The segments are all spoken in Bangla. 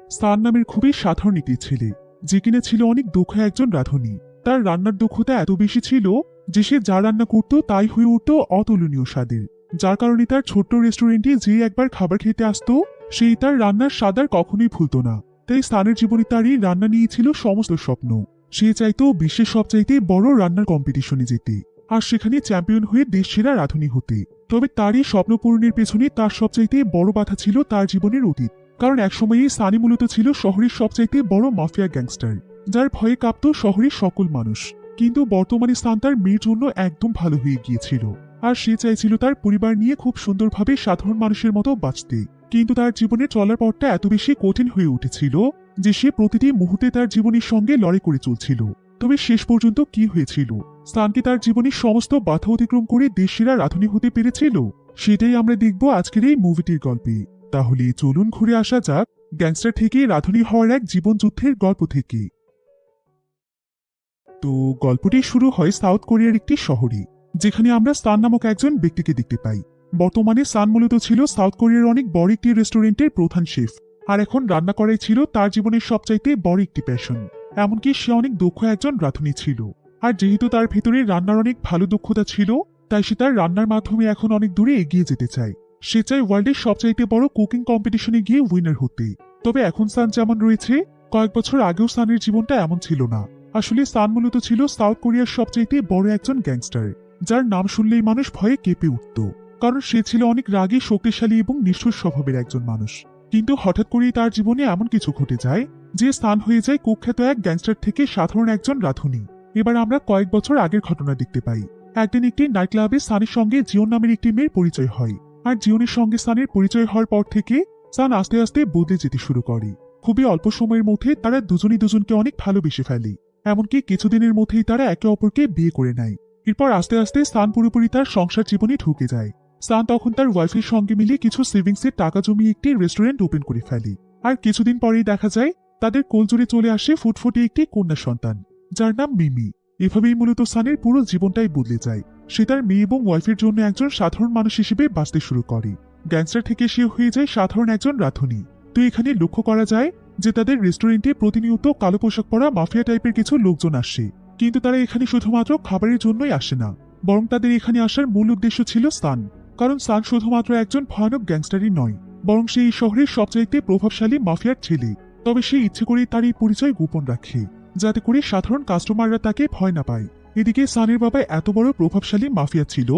সান নামের খুবই সাধারণ একটি ছেলে, যে কিনা ছিল অনেক দক্ষ একজন রাঁধুনি। তার রান্নার দক্ষতা এত বেশি ছিল যে সে যা রান্না করত তাই হয়ে উঠত অতুলনীয় স্বাদের, যার কারণে তার ছোট্ট রেস্টুরেন্টে যে একবার খাবার খেতে আসতো সেই তার রান্নার স্বাদ আর কখনোই ভুলত না। তাই সানের জীবনে তার এই রান্না নিয়ে ছিল সমস্ত স্বপ্ন। সে চাইতো বিশ্বের সবচাইতে বড় রান্নার কম্পিটিশনে যেতে, আর সেখানে চ্যাম্পিয়ন হয়ে দেশ সেরা রাঁধুনি হতে। তবে তার এই স্বপ্ন পূরণের পেছনে তার সবচাইতে বড় বাধা ছিল তার জীবনের অতীত। কারণ একসময়ে সানি মূলত ছিল শহরের সবচাইতে বড় মাফিয়া গ্যাংস্টার, যার ভয়ে কাঁপত শহরের সকল মানুষ। কিন্তু বর্তমানে সান তার মেয়ের জন্য একদম ভালো হয়ে গিয়েছিল, আর সে চাইছিল তার পরিবার নিয়ে খুব সুন্দরভাবে সাধারণ মানুষের মতো বাঁচতে। কিন্তু তার জীবনে চলার পথটা এত বেশি কঠিন হয়ে উঠেছিল যে সে প্রতিটি মুহূর্তে তার জীবনের সঙ্গে লড়াই করে চলছিল। তবে শেষ পর্যন্ত কি হয়েছিল? সান কি তার জীবনের সমস্ত বাধা অতিক্রম করে দেশসেরা রাঁধুনি হতে পেরেছিল? সেটাই আমরা দেখব আজকের এই মুভিটির গল্পে। তাহলে চলুন ঘুরে আসা যাক গ্যাংস্টার থেকে রাঁধুনি হওয়ার এক জীবনযুদ্ধের গল্প থেকে। তো গল্পটি শুরু হয় সাউথ কোরিয়ার একটি শহরে, যেখানে আমরা সান নামক একজন ব্যক্তিকে দেখতে পাই। বর্তমানে সান মূলত ছিল সাউথ কোরিয়ার অনেক বড় একটি রেস্টুরেন্টের প্রধান শেফ, আর এখন রান্না করাই ছিল তার জীবনের সবচাইতে বড় একটি প্যাশন। এমনকি সে অনেক দক্ষ একজন রাঁধুনি ছিল, আর যেহেতু তার ভেতরে রান্নার অনেক ভালো দক্ষতা ছিল, তাই সে তার রান্নার মাধ্যমে এখন অনেক দূরে এগিয়ে যেতে চায়। সে চায় ওয়ার্ল্ডের সবচাইতে বড় কুকিং কম্পিটিশনে গিয়ে উইনার হতে। তবে এখন সান যেমন রয়েছে, কয়েক বছর আগেও সানের জীবনটা এমন ছিল না। আসলে সান মূলত ছিল সাউথ কোরিয়ার সবচাইতে বড় একজন গ্যাংস্টার, যার নাম শুনলেই মানুষ ভয়ে কেঁপে উঠত। কারণ সে ছিল অনেক রাগী, শক্তিশালী এবং নিষ্ঠুর স্বভাবের একজন মানুষ। কিন্তু হঠাৎ করেই তার জীবনে এমন কিছু ঘটে যায় যে সান হয়ে যায় কুখ্যাত এক গ্যাংস্টার থেকে সাধারণ একজন রাঁধুনি। এবার আমরা কয়েক বছর আগের ঘটনা দেখতে পাই। একদিন একটি নাইট ক্লাবে সানের সঙ্গে জিওন নামের একটি মেয়ের পরিচয় হয়, আর জিওনের সঙ্গে সানের পরিচয় হওয়ার পর থেকে সান আস্তে আস্তে বদলে যেতে শুরু করে। খুবই অল্প সময়ের মধ্যে তারা দুজনই দুজনকে অনেক ভালোবেসে ফেলে, এমনকি কিছুদিনের মধ্যেই তারা একে অপরকে বিয়ে করে নেয়। এরপর আস্তে আস্তে সান পুরোপুরি তার সংসার জীবনে ঢুকে যায়। সান তখন তার ওয়াইফের সঙ্গে মিলে কিছু সেভিংসের টাকা জমিয়ে একটি রেস্টুরেন্ট ওপেন করে ফেলে। আর কিছুদিন পরেই দেখা যায় তাদের কোলজোরে চলে আসে ফুটফুটে একটি কন্যা সন্তান, যার নাম মিমি। এভাবেই মূলত সানের পুরো জীবনটাই বদলে যায়। সে তার মেয়ে এবং ওয়াইফের জন্য একজন সাধারণ মানুষ হিসেবে বাঁচতে শুরু করে। গ্যাংস্টার থেকে সে হয়ে যায় সাধারণ একজন রাঁধুনি। তো এখানে লক্ষ্য করা যায় যে তাদের রেস্টুরেন্টে প্রতিনিয়ত কালো পোশাক পরা মাফিয়া টাইপের কিছু লোকজন আসে। কিন্তু তারা এখানে শুধুমাত্র খাবারের জন্যই আসে না, বরং তাদের এখানে আসার মূল উদ্দেশ্য ছিল সান। কারণ সান শুধুমাত্র একজন ভয়ানক গ্যাংস্টারই নয়, বরং সে এই শহরের সবচাইতে প্রভাবশালী মাফিয়ার ছেলে। তবে সে ইচ্ছে করেই তার এই পরিচয় গোপন রাখে, যাতে করে সাধারণ কাস্টমাররা তাকে ভয় না পায়। এদিকে সানের বাবা এত বড় প্রভাবশালী মাফিয়া ছিল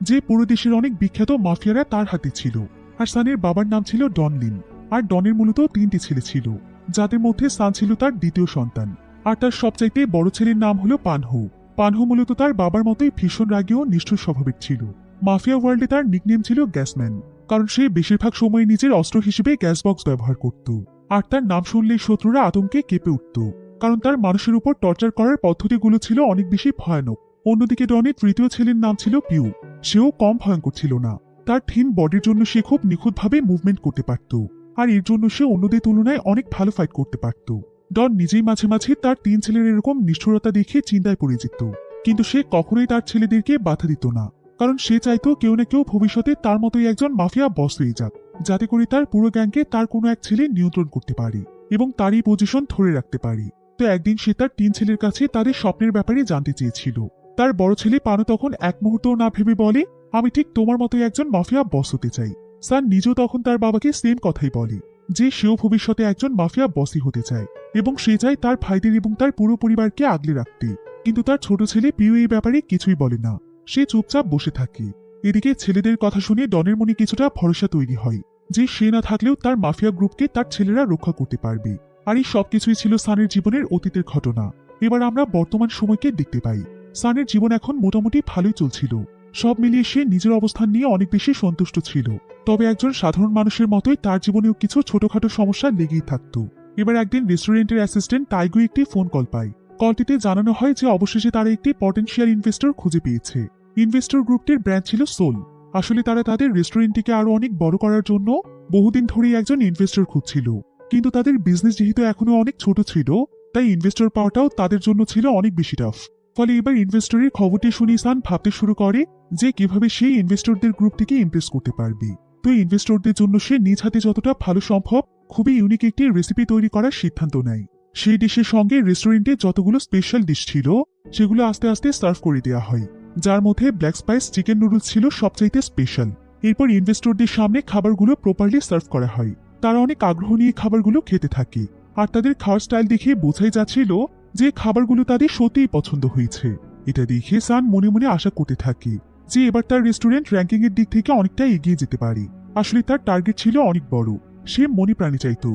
যে পুরো দেশের অনেক বিখ্যাত মাফিয়ারা তার হাতে ছিল। আর সানের বাবার নাম ছিল ডন লিন। আর ডনের মূলত 3টি ছেলে ছিল, যাদের মধ্যে সান ছিল তার দ্বিতীয় সন্তান। আর তার সবচাইতে বড় ছেলের নাম হলো পানহো। পানহো মূলত তার বাবার মতোই ভীষণ রাগী ও নিষ্ঠুর স্বভাবের ছিল। মাফিয়া ওয়ার্ল্ডে তার নিকনেম ছিল গ্যাসম্যান, কারণ সে বেশিরভাগ সময় নিজের অস্ত্র হিসেবে গ্যাস বক্স ব্যবহার করত। আর তার নাম শুনলেই শত্রুরা আতঙ্কে কেঁপে উঠত, কারণ তার মানুষের উপর টর্চার করার পদ্ধতিগুলো ছিল অনেক বেশি ভয়ানক। অন্যদিকে ডনের তৃতীয় ছেলের নাম ছিল পিউ। সেও কম ভয়ঙ্কর ছিল না। তার থিন বডির জন্য সে খুব নিখুঁতভাবে মুভমেন্ট করতে পারত, আর এর জন্য সে অন্যদের তুলনায় অনেক ভালো ফাইট করতে পারত। ডন নিজেই মাঝে মাঝে তার 3 ছেলের এরকম নিষ্ঠুরতা দেখে চিন্তায় পড়ে যেত, কিন্তু সে কখনোই তার ছেলেদেরকে বাধা দিত না। কারণ সে চাইতো কেউ না কেউ ভবিষ্যতে তার মতোই একজন মাফিয়া বস হয়ে যাক, যাতে করে তার পুরো গ্যাংকে তার কোনো এক ছেলে নিয়ন্ত্রণ করতে পারে এবং তারই পজিশন ধরে রাখতে পারে। তো একদিন সে তার 3 ছেলের কাছে তাদের স্বপ্নের ব্যাপারে জানতে চেয়েছিল। তার বড় ছেলে পানো তখন এক মুহূর্তও না ভেবে বলে, আমি ঠিক তোমার মতোই একজন মাফিয়া বস হতে চাই। সান নিজেও তখন তার বাবাকে সেম কথাই বলে, যে সেও ভবিষ্যতে একজন মাফিয়া বসই হতে চায় এবং সে চায় তার ভাইদের এবং তার পুরো পরিবারকে আগলে রাখতে। কিন্তু তার ছোট ছেলে পিউ এই ব্যাপারে কিছুই বলে না, সে চুপচাপ বসে থাকে। এদিকে ছেলেদের কথা শুনে ডনের মনে কিছুটা ভরসা তৈরি হয় যে সে না থাকলেও তার মাফিয়া গ্রুপকে তার ছেলেরা রক্ষা করতে পারবে। আর এই সবকিছুই ছিল সানের জীবনের অতীতের ঘটনা। এবার আমরা বর্তমান সময়কে দেখতে পাই। সানের জীবন এখন মোটামুটি ভালোই চলছিল। সব মিলিয়ে সে নিজের অবস্থান নিয়ে অনেক বেশি সন্তুষ্ট ছিল। তবে একজন সাধারণ মানুষের মতোই তার জীবনেও কিছু ছোটখাটো সমস্যা লেগেই থাকত। এবার একদিন রেস্টুরেন্টের অ্যাসিস্ট্যান্ট টাইগু একটি ফোন কল পায়। কলটিতে জানানো হয় যে অবশেষে তারা একটি পটেনশিয়াল ইনভেস্টর খুঁজে পেয়েছে। ইনভেস্টর গ্রুপটির ব্র্যান্ড ছিল সোল। আসলে তারা তাদের রেস্টুরেন্টটিকে আরো অনেক বড় করার জন্য বহুদিন ধরেই একজন ইনভেস্টর খুঁজছিল। কিন্তু তাদের বিজনেস যেহেতু এখনো অনেক ছোট ছিল, তাই ইনভেস্টর পাওয়াটাও তাদের জন্য ছিল অনেক বেশি টাফ। ফলে এবার ইনভেস্টরের খবরটি শুনে সান ভাবতে শুরু করে যে কিভাবে সেই ইনভেস্টরদের গ্রুপটিকে ইমপ্রেস করতে পারবে। তো ইনভেস্টরদের জন্য সে নিজ হাতে যতটা ভালো সম্ভব খুবই ইউনিক একটি রেসিপি তৈরি করার সিদ্ধান্ত নেয়। সেই ডিশের সঙ্গে রেস্টুরেন্টে যতগুলো স্পেশাল ডিশ ছিল সেগুলো আস্তে আস্তে সার্ভ করে দেওয়া হয়, যার মধ্যে ব্ল্যাক স্পাইস চিকেন নুডলস ছিল সবচাইতে স্পেশাল। এরপর ইনভেস্টরদের সামনে খাবারগুলো প্রপারলি সার্ভ করা হয়। তারা অনেক আগ্রহ নিয়ে খাবারগুলো খেতে থাকে, আর তাদের খাওয়ার স্টাইল দেখে বোঝাই যাচ্ছিল যে খাবারগুলো তাদের সত্যিই পছন্দ হয়েছে। এটা দেখে সান মনে মনে আশা করতে থাকে যে এবার তার রেস্টুরেন্ট র্যাঙ্কিং এর দিক থেকে অনেকটা এগিয়ে যেতে পারে। আসলে তার টার্গেট ছিল অনেক বড়। সে মনে প্রাণে চাইত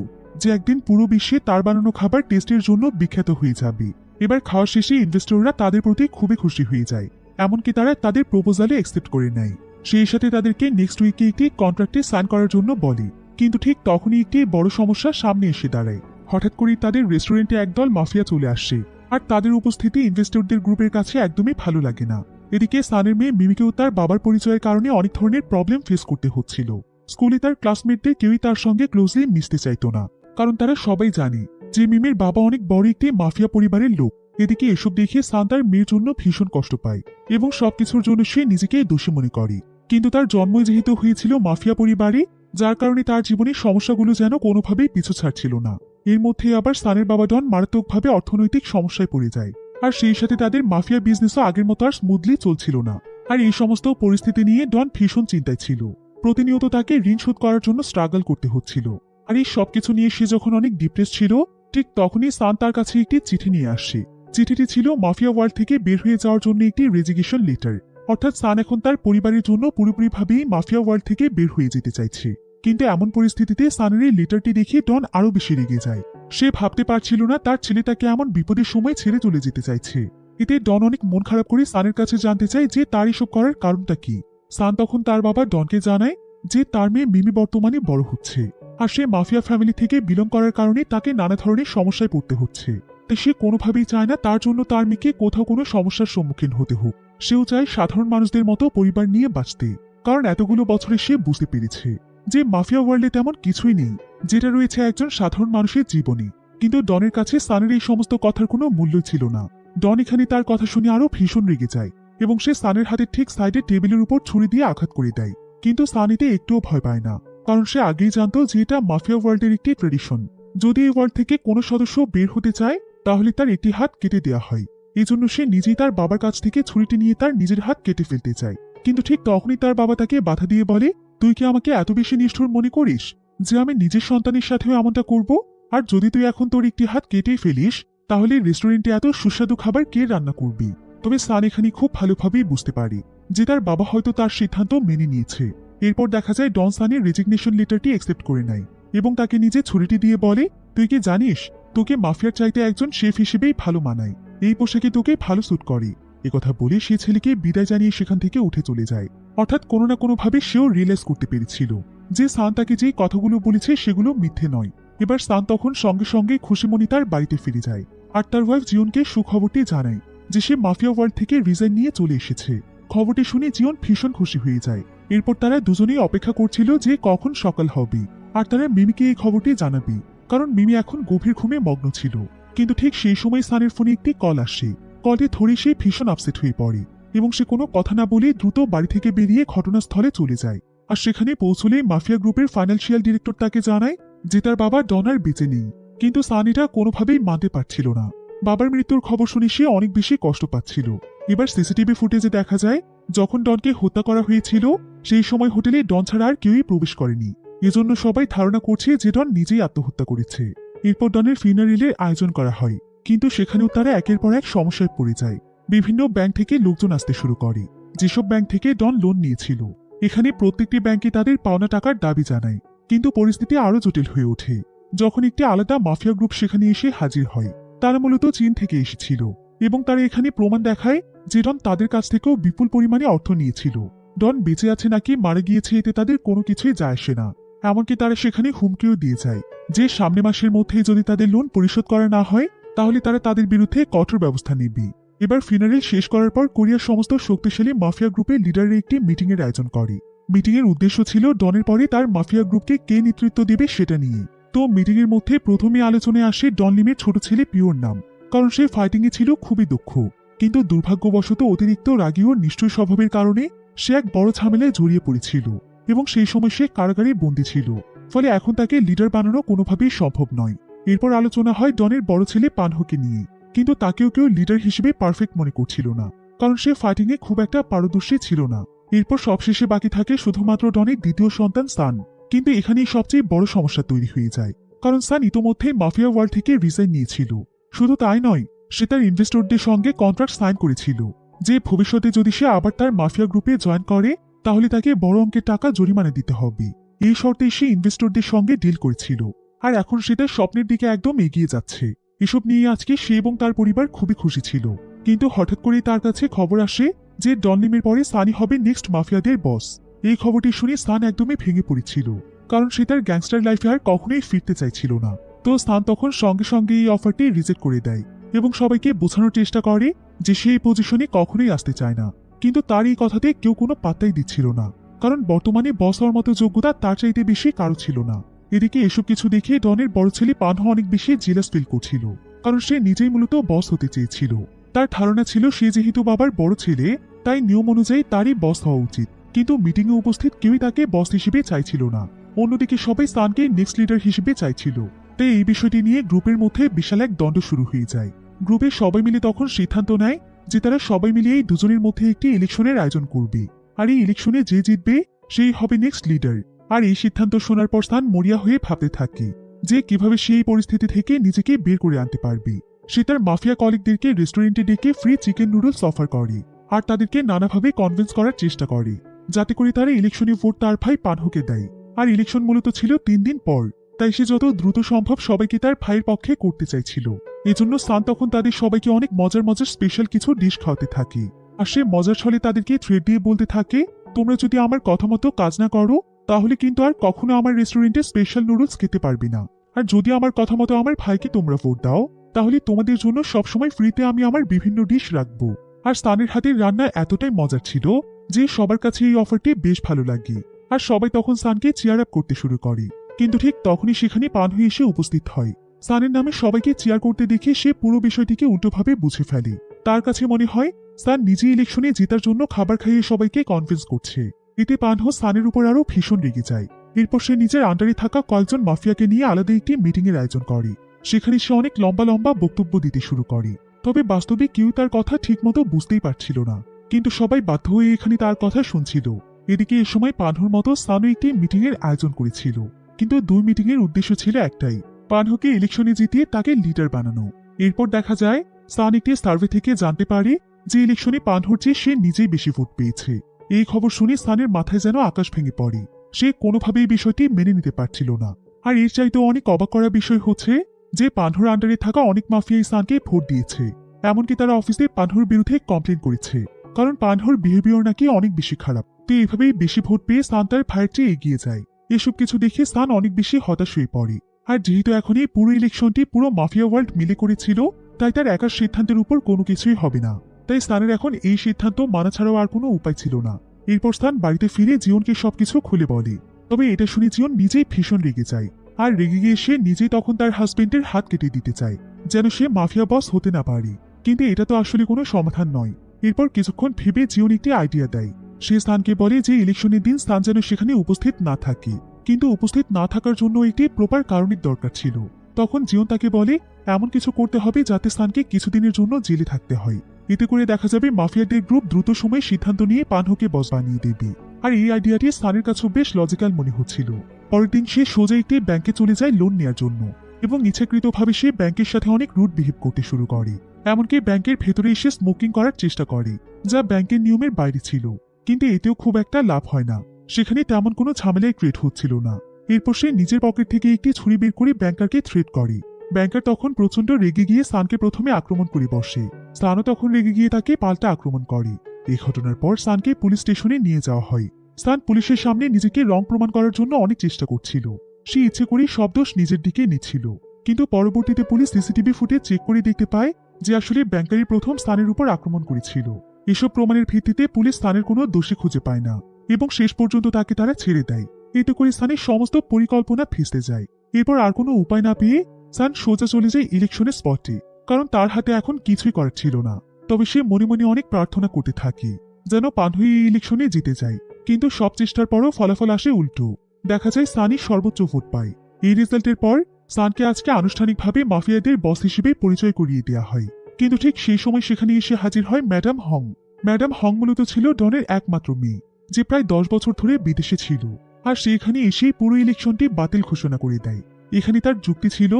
যে একদিন পুরো বিশ্বে তার বানানো খাবার টেস্টের জন্য বিখ্যাত হয়ে যাবে। এবার খাওয়ার শেষে ইনভেস্টররা তাদের প্রতি খুবই খুশি হয়ে যায়, এমনকি তারা তাদের প্রপোজালে অ্যাকসেপ্ট করে নেয়। সেই সাথে তাদেরকে নেক্সট উইকে একটি কন্ট্রাক্টে সাইন করার জন্য বলে। কিন্তু ঠিক তখনই একটি বড় সমস্যা সামনে এসে দাঁড়ায়। হঠাৎ করেই তাদের রেস্টুরেন্টে একদল মাফিয়া চলে আসে, আর তাদের উপস্থিতি ইনভেস্টরদের গ্রুপের কাছে একদমই ভালো লাগে না। এদিকে সানের মেয়ে মিমিকেও তার বাবার পরিচয়ের কারণে অনেক ধরনের প্রবলেম ফেস করতে হচ্ছিল। স্কুলে তার ক্লাসমেটদের কেউই তার সঙ্গে ক্লোজলি মিশতে চাইত না, কারণ তারা সবাই জানে যে মিমির বাবা অনেক বড় একটি মাফিয়া পরিবারের লোক। এদিকে এসব দেখে সান তার মেয়ের জন্য ভীষণ কষ্ট পায় এবং সবকিছুর জন্য সে নিজেকে দোষী মনে করে। কিন্তু তার জন্মই যেহেতু হয়েছিল মাফিয়া পরিবারে, যার কারণে তার জীবনের সমস্যাগুলো যেন কোনোভাবেই পিছু ছাড়ছিল না। এর মধ্যে আবার সানের বাবা ডন মারাত্মকভাবে অর্থনৈতিক সমস্যায় পড়ে যায়, আর সেই সাথে তাদের মাফিয়া বিজনেসও আগের মতো আর স্মুথলি চলছিল না। আর এই সমস্ত পরিস্থিতি নিয়ে ডন ভীষণ চিন্তায় ছিল। প্রতিনিয়ত তাকে ঋণ শোধ করার জন্য স্ট্রাগল করতে হচ্ছিল। আর এই সবকিছু নিয়ে সে যখন অনেক ডিপ্রেস ছিল, ঠিক তখনই সান তার কাছে একটি চিঠি নিয়ে আসে। চিঠিটি ছিল মাফিয়া ওয়ার্ল্ড থেকে বের হয়ে যাওয়ার জন্য একটি রেজিগনেশন লেটার। অর্থাৎ সান এখন তার পরিবারের জন্য পুরোপুরিভাবেই মাফিয়া ওয়ার্ল্ড থেকে বের হয়ে যেতে চাইছে। কিন্তু এমন পরিস্থিতিতে সানের এই লেটারটি দেখে ডন আরো বেশি রেগে যায়। সে ভাবতে পারছিল না তার ছেলে তাকে এমন বিপদের সময় ছেড়ে চলে যেতে চাইছে। এতে ডন অনেক মন খারাপ করে সানের কাছে জানতে চায় যে তার এসব করার কারণটা কি। সান তখন তার বাবা ডনকে জানায় যে তার মেয়ে মিমি বর্তমানে বড় হচ্ছে, আর সে মাফিয়া ফ্যামিলি থেকে বিলং করার কারণে তাকে নানা ধরনের সমস্যায় পড়তে হচ্ছে। তাই সে কোনোভাবেই চায় না তার জন্য তার মেয়েকে কোথাও কোনো সমস্যার সম্মুখীন হতে হোক। সেও চায় সাধারণ মানুষদের মতো পরিবার নিয়ে বাঁচতে, কারণ এতগুলো বছরে সে বুঝতে পেরেছে যে মাফিয়া ওয়ার্ল্ডে তেমন কিছুই নেই যেটা রয়েছে একজন সাধারণ মানুষের জীবনে। কিন্তু ডনের কাছে সানের এই সমস্ত কথার কোনো মূল্য ছিল না। ডন এখানে তার কথা শুনে আরো ভীষণ রেগে যায় এবং সে সানের হাতের ঠিক সাইডে টেবিলের উপর ছুরি দিয়ে আঘাত করে দেয়। কিন্তু সান এতে একটুও ভয় পায় না, কারণ সে আগেই জানতো যে এটা মাফিয়া ওয়ার্ল্ডের একটি ট্রেডিশন। যদি এই ওয়ার্ল্ড থেকে কোনো সদস্য বের হতে চায় তাহলে তার একটি হাত কেটে দেওয়া হয়। এজন্য সে নিজেই তার বাবার কাছ থেকে ছুরিটি নিয়ে তার নিজের হাত কেটে ফেলতে চায়। কিন্তু ঠিক তখনই তার বাবা তাকে বাধা দিয়ে বলে, তুই কি আমাকে এত বেশি নিষ্ঠুর মনে করিস যে আমি নিজের সন্তানের সাথেও এমনটা করব? আর যদি তুই এখন তোর একটি হাত কেটেই ফেলিস তাহলে রেস্টুরেন্টে এত সুস্বাদু খাবার কে রান্না করবি? তবে সান এখানে খুব ভালোভাবেই বুঝতে পারে যে তার বাবা হয়তো তার সিদ্ধান্ত মেনে নিয়েছে। এরপর দেখা যায় ডন সানের রেজিগনেশন লেটারটি অ্যাকসেপ্ট করে নেয় এবং তাকে নিজে ছুরিটি দিয়ে বলে, তুই কি জানিস তোকে মাফিয়ার চাইতে একজন শেফ হিসেবেই ভালো মানায়, এই পোশাকে তোকে ভালো স্যুট করে। একথা বলে সে ছেলেকে বিদায় জানিয়ে সেখান থেকে উঠে চলে যায়। অর্থাৎ কোনো না কোনোভাবে সেও রিয়েলাইজ করতে পেরেছিল যে সান তাকে যে কথাগুলো বলেছে সেগুলো মিথ্যে নয়। এবার সান তখন সঙ্গে সঙ্গে খুশিমনি তার বাড়িতে ফিরে যায়, আর তার ওয়াইফ জিওনকে সুখবরটি জানায় যে সে মাফিয়া ওয়ার্ল্ড থেকে রিজাইন নিয়ে চলে এসেছে। খবরটি শুনে জিওন ভীষণ খুশি হয়ে যায়। এরপর তারা দুজনেই অপেক্ষা করছিল যে কখন সকাল হবে আর তারা মিমিকে এই খবরটি জানাবে, কারণ মিমি এখন গভীর ঘুমে মগ্ন ছিল। কিন্তু ঠিক সেই সময় সানের ফোনে একটি কল আসে। কলটি ধরে সে ভীষণ আপসেট হয়ে পড়ে এবং সে কোনো কথা না বলে দ্রুত বাড়ি থেকে বেরিয়ে ঘটনাস্থলে চলে যায়। আর সেখানে পৌঁছলে মাফিয়া গ্রুপের ফাইন্যান্সিয়াল ডিরেক্টর তাকে জানায় যে তার বাবা ডনার বেঁচে নেই। কিন্তু সান এটা কোনোভাবেই মানতে পারছিল না। বাবার মৃত্যুর খবর শুনে সে অনেক বেশি কষ্ট পাচ্ছিল। এবার সিসিটিভি ফুটেজে দেখা যায় যখন ডনকে হত্যা করা হয়েছিল সেই সময় হোটেলে ডন ছাড়া আর কেউই প্রবেশ করেনি। এজন্য সবাই ধারণা করছে যে ডন নিজেই আত্মহত্যা করেছে। এরপর ডনের ফিনারেলের আয়োজন করা হয়, কিন্তু সেখানেও তারা একের পর এক সমস্যায় পড়ে যায়। বিভিন্ন ব্যাংক থেকে লোকজন আসতে শুরু করে, যেসব ব্যাংক থেকে ডন লোন নিয়েছিল। এখানে প্রত্যেকটি ব্যাংকে তাদের পাওনা টাকার দাবি জানায়। কিন্তু পরিস্থিতি আরো জটিল হয়ে ওঠে যখন একটি আলাদা মাফিয়া গ্রুপ সেখানে এসে হাজির হয়। তারা মূলত চীন থেকে এসেছিল এবং তারা এখানে প্রমাণ দেখায় যে ডন তাদের কাছ থেকেও বিপুল পরিমাণে অর্থ নিয়েছিল। ডন বেঁচে আছে নাকি মারা গিয়েছে এতে তাদের কোনো কিছুই যায় আসে না। এমনকি তারা সেখানে হুমকিও দিয়ে যায় যে সামনে মাসের মধ্যে যদি তাদের লোন পরিশোধ করা না হয় তাহলে তারা তাদের বিরুদ্ধে কঠোর ব্যবস্থা নেবে। এবার ফিনারেল শেষ করার পর কোরিয়ার সমস্ত শক্তিশালী মাফিয়া গ্রুপের লিডারের একটি মিটিং এর আয়োজন করে। মিটিং এর উদ্দেশ্য ছিল ডনের পরে তার মাফিয়া গ্রুপকে কে নেতৃত্ব দেবে সেটা নিয়ে। তো মিটিং এর মধ্যে প্রথমে আলোচনায় আসে ডন লিমের ছোট ছেলে পিওর নাম, কারণ সে ফাইটিং এ ছিল খুবই দক্ষ। কিন্তু দুর্ভাগ্যবশত অতিরিক্ত রাগী ও নিষ্ঠুর স্বভাবের কারণে সে এক বড় ঝামেলায় জড়িয়ে পড়েছিল এবং সেই সময় সে কারাগারে বন্দী ছিল। ফলে এখন তাকে লিডার বানানো কোনোভাবেই সম্ভব নয়। এরপর আলোচনা হয় ডনের বড় ছেলে পানহোকে নিয়ে, কিন্তু তাকেও কেউ লিডার হিসেবে পারফেক্ট মনে করছিল না, কারণ সে ফাইটিংয়ে খুব একটা পারদর্শী ছিল না। এরপর সবশেষে বাকি থাকে শুধুমাত্র ডনের দ্বিতীয় সন্তান সান। কিন্তু এখানেই সবচেয়ে বড় সমস্যা তৈরি হয়ে যায়, কারণ সান ইতোমধ্যে মাফিয়া ওয়ার্ল্ড থেকে রিজাইন নিয়েছিল। শুধু তাই নয়, সে তার ইনভেস্টরদের সঙ্গে কন্ট্রাক্ট সাইন করেছিল যে ভবিষ্যতে যদি সে আবার তার মাফিয়া গ্রুপে জয়েন করে তাহলে তাকে বড় অঙ্কের টাকা জরিমানা দিতে হবে। এই শর্তে সে ইনভেস্টরদের সঙ্গে ডিল করেছিল, আর এখন সে তার স্বপ্নের দিকে একদম এগিয়ে যাচ্ছে। এসব নিয়ে আজকে সে এবং তার পরিবার খুবই খুশি ছিল। কিন্তু হঠাৎ করেই তার কাছে খবর আসে যে ডন লিমের পরে সানি হবে নেক্সট মাফিয়াদের বস। এই খবরটি শুনে সান একদমই ভেঙে পড়েছিল, কারণ সে তার গ্যাংস্টার লাইফে আর কখনোই ফিরতে চাইছিল না। তো সান তখন সঙ্গে সঙ্গে এই অফারটি রিজেক্ট করে দেয় এবং সবাইকে বোঝানোর চেষ্টা করে যে সে এই পজিশনে কখনোই আসতে চায় না। কিন্তু তার এই কথাতে কেউ কোনো পাত্তাই দিচ্ছিল না, কারণ বর্তমানে বস হওয়ার মতো যোগ্যতা তার চাইতে বেশি কারো ছিল না। এদিকে এসব কিছু দেখে ডনের বড় ছেলে পানহো অনেক বেশি জেলাস ফিল করছিল, কারণ সে নিজেই মূলত বস হতে চেয়েছিল। তার ধারণা ছিল সে যেহেতু বাবার বড় ছেলে তাই নিয়ম অনুযায়ী তারই বস হওয়া উচিত, কিন্তু মিটিংয়ে উপস্থিত কেউই তাকে বস হিসেবে চাইছিল না। অন্যদিকে সবাই সানকে নেক্সট লিডার হিসেবে চাইছিল। তাই এই বিষয়টি নিয়ে গ্রুপের মধ্যে বিশাল এক দ্বন্দ্ব শুরু হয়ে যায়। গ্রুপের সবাই মিলে তখন সিদ্ধান্ত নেয় যে তারা সবাই মিলে এই দুজনের মধ্যে একটি ইলেকশনের আয়োজন করবে, আর এই ইলেকশনে যে জিতবে সেই হবে নেক্সট লিডার। আর এই সিদ্ধান্ত শোনার পর সান মরিয়া হয়ে ভাবতে থাকে যে কিভাবে সে এই পরিস্থিতি থেকে নিজেকে বের করে আনতে পারবে। সে তার মাফিয়া কলিগদেরকে রেস্টুরেন্টে ডেকে ফ্রি চিকেন নুডলস অফার করে, আর তাদেরকে নানাভাবে কনভিন্স করার চেষ্টা করে যাতে করে তারা ইলেকশনে ভোট তার ভাই পানহোকে দেয়। আর ইলেকশন মূলত ছিল 3 দিন পর, তাই সে যত দ্রুত সম্ভব সবাইকে তার ভাইয়ের পক্ষে করতে চাইছিল। এজন্য সান তখন তাদের সবাইকে অনেক মজার মজার স্পেশাল কিছু ডিশ খাওয়াতে থাকে, আর সে মজার ছলে তাদেরকে থ্রেট দিয়ে বলতে থাকে, তোমরা যদি আমার কথা মতো কাজ না করো তাহলে কিন্তু আর কখনো আমার রেস্টুরেন্টে স্পেশাল নুডলস খেতে পারবে না। আর যদি আমার কথা মতো আমার ভাইকে তোমরা ভোট দাও তাহলে তোমাদের জন্য সবসময় ফ্রিতে আমি আমার বিভিন্ন ডিশ রাখবো। আর সানের হাতের রান্না এতটাই মজার ছিল যে সবার কাছে এই অফারটি বেশ ভালো লাগে, আর সবাই তখন সানকে চিয়ার আপ করতে শুরু করে। কিন্তু ঠিক তখনই সেখানে পানহো এসে উপস্থিত হয়। সানের নামে সবাইকে চিয়ার করতে দেখে সে পুরো বিষয়টিকে উল্টোভাবে বুঝে ফেলে। তার কাছে মনে হয় সান নিজে ইলেকশনে জেতার জন্য খাবার খাইয়ে সবাইকে কনভিন্স করছে। এতে পানহো সানের উপর আরও ভীষণ রেগে যায়। এরপর সে নিজের আন্ডারে থাকা কয়েকজন মাফিয়াকে নিয়ে আলাদা একটি মিটিং এর আয়োজন করে। সেখানে সে অনেক লম্বা লম্বা বক্তব্য দিতে শুরু করে, তবে বাস্তবে কেউ তার কথা ঠিকমতো বুঝতেই পারছিল না, কিন্তু সবাই বাধ্য হয়ে এখানে তার কথা শুনছিল। এদিকে এ সময় পানহোর মতো সানও একটি মিটিং এর আয়োজন করেছিল, কিন্তু 2 মিটিং এর উদ্দেশ্য ছিল একটাই, পানহোকে ইলেকশনে জিতিয়ে তাকে লিডার বানানো। এরপর দেখা যায় সান একটি সার্ভে থেকে জানতে পারে যে ইলেকশনে পানহোর চেয়ে সে নিজেই বেশি ভোট পেয়েছে। এই খবর শুনে সানের মাথায় যেন আকাশ ভেঙে পড়ে। সে কোনোভাবেই বিষয়টি মেনে নিতে পারছিল না। আর এর চাইতেও অনেক অবাক করা বিষয় হচ্ছে যে পানহোর আন্ডারে থাকা অনেক মাফিয়াই সানকে ভোট দিয়েছে, এমনকি তারা অফিসে পানহোর বিরুদ্ধে কমপ্লেন করেছে, কারণ পানহোর বিহেভিয়ার নাকি অনেক বেশি খারাপ। তো এভাবেই বেশি ভোট পেয়ে সান তার ভাইয়ের চেয়ে এগিয়ে যায়। এসব কিছু দেখে সান অনেক বেশি হতাশ হয়ে পড়ে। আর যেহেতু এখন এই পুরো ইলেকশনটি পুরো মাফিয়া ওয়ার্ল্ড মিলে করেছিল, তাই তার একার সিদ্ধান্তের উপর কোনো কিছুই হবে না। তাই সানের এখন এই সিদ্ধান্ত মানা ছাড়াও আর কোনো উপায় ছিল না। এরপর সান বাড়িতে ফিরে জিওনকে সবকিছু খুলে বলে, তবে এটা শুনে জিওন নিজেই ভীষণ রেগে যায়। আর রেগে গিয়ে সে নিজেই তখন তার হাজবেন্ডের হাত কেটে দিতে চায় যেন সে মাফিয়া বস হতে না পারে। কিন্তু এটা তো আসলে কোনো সমাধান নয়। এরপর কিছুক্ষণ ভেবে জিওন একটি আইডিয়া দেয়। সে সানকে বলে যে ইলেকশনের দিন সান যেন সেখানে উপস্থিত না থাকে, কিন্তু উপস্থিত না থাকার জন্য একটি প্রপার কারণের দরকার ছিল। তখন জিওন তাকে বলে এমন কিছু করতে হবে যাতে সানকে কিছুদিনের জন্য জেলে থাকতে হয়। এতে করে দেখা যাবে মাফিয়াদের গ্রুপ দ্রুত সময়ে সিদ্ধান্ত নিয়ে পানহোকে বস বানিয়ে দেবে। আর এই আইডিয়াটি সানের কাছেও বেশ লজিক্যাল মনে হচ্ছিল। পরের দিন সে সোজা একটি ব্যাংকে চলে যায় লোন নেওয়ার জন্য, এবং ইচ্ছাকৃতভাবে সে ব্যাংকের সাথে অনেক রুড বিহেভ করতে শুরু করে। এমনকি ব্যাংকের ভেতরে এসে স্মোকিং করার চেষ্টা করে, যা ব্যাংকের নিয়মের বাইরে ছিল। কিন্তু এতেও খুব একটা লাভ হয় না, সেখানে তেমন কোনো ঝামেলায় ক্রিয়েট হচ্ছিল না। এরপর সে নিজের পকেট থেকে একটি ছুরি বের করে ব্যাংকারকে থ্রেট করে। ব্যাংকার তখন প্রচন্ড রেগে গিয়ে সানকে প্রথমে আক্রমণ করে বসে। সানও তখন রেগে গিয়ে তাকে পাল্টা আক্রমণ করে। এই ঘটনার পর সানকে পুলিশ স্টেশনে নিয়ে যাওয়া হয়। সান পুলিশের সামনে নিজেকে রং প্রমাণ করার জন্য অনেক চেষ্টা করছিল। সে ইচ্ছে করেই সব দোষ নিজের দিকে নিচ্ছিল, কিন্তু পরবর্তীতে পুলিশ সিসিটিভি ফুটেজ চেক করে দেখতে পায় যে আসলে ব্যাংকারই প্রথম সানের উপর আক্রমণ করেছিল। এসব প্রমাণের ভিত্তিতে পুলিশ সানের কোনো দোষী খুঁজে পায় না, এবং শেষ পর্যন্ত তাকে তারা ছেড়ে দেয়। এতে করে সানের সমস্ত পরিকল্পনা ভেস্তে যায়। এরপর আর কোনো উপায় না পেয়ে সান সোজা চলে যায় ইলেকশনের স্পটে, কারণ তার হাতে এখন কিছুই করার ছিল না। তবে সে মনে মনে অনেক প্রার্থনা করতে থাকে যেন পানহো এই ইলেকশনে জিতে যায়, কিন্তু সব চেষ্টার পরও ফলাফল আসে উল্টো। দেখা যায় সানই সর্বোচ্চ ভোট পায়। এই রেজাল্টের পর সানকে আজকে আনুষ্ঠানিকভাবে মাফিয়াদের বস হিসেবে পরিচয় করিয়ে দেওয়া হয়। কিন্তু ঠিক সেই সময় সেখানে এসে হাজির হয় ম্যাডাম হং। ম্যাডাম হং মূলত ছিল ডনের একমাত্র মেয়ে, যে প্রায় 10 বছর ধরে বিদেশে ছিল। আর সেখানে এসেই পুরো ইলেকশনটি বাতিল ঘোষণা করে দেয়। এখানে তার যুক্তি ছিল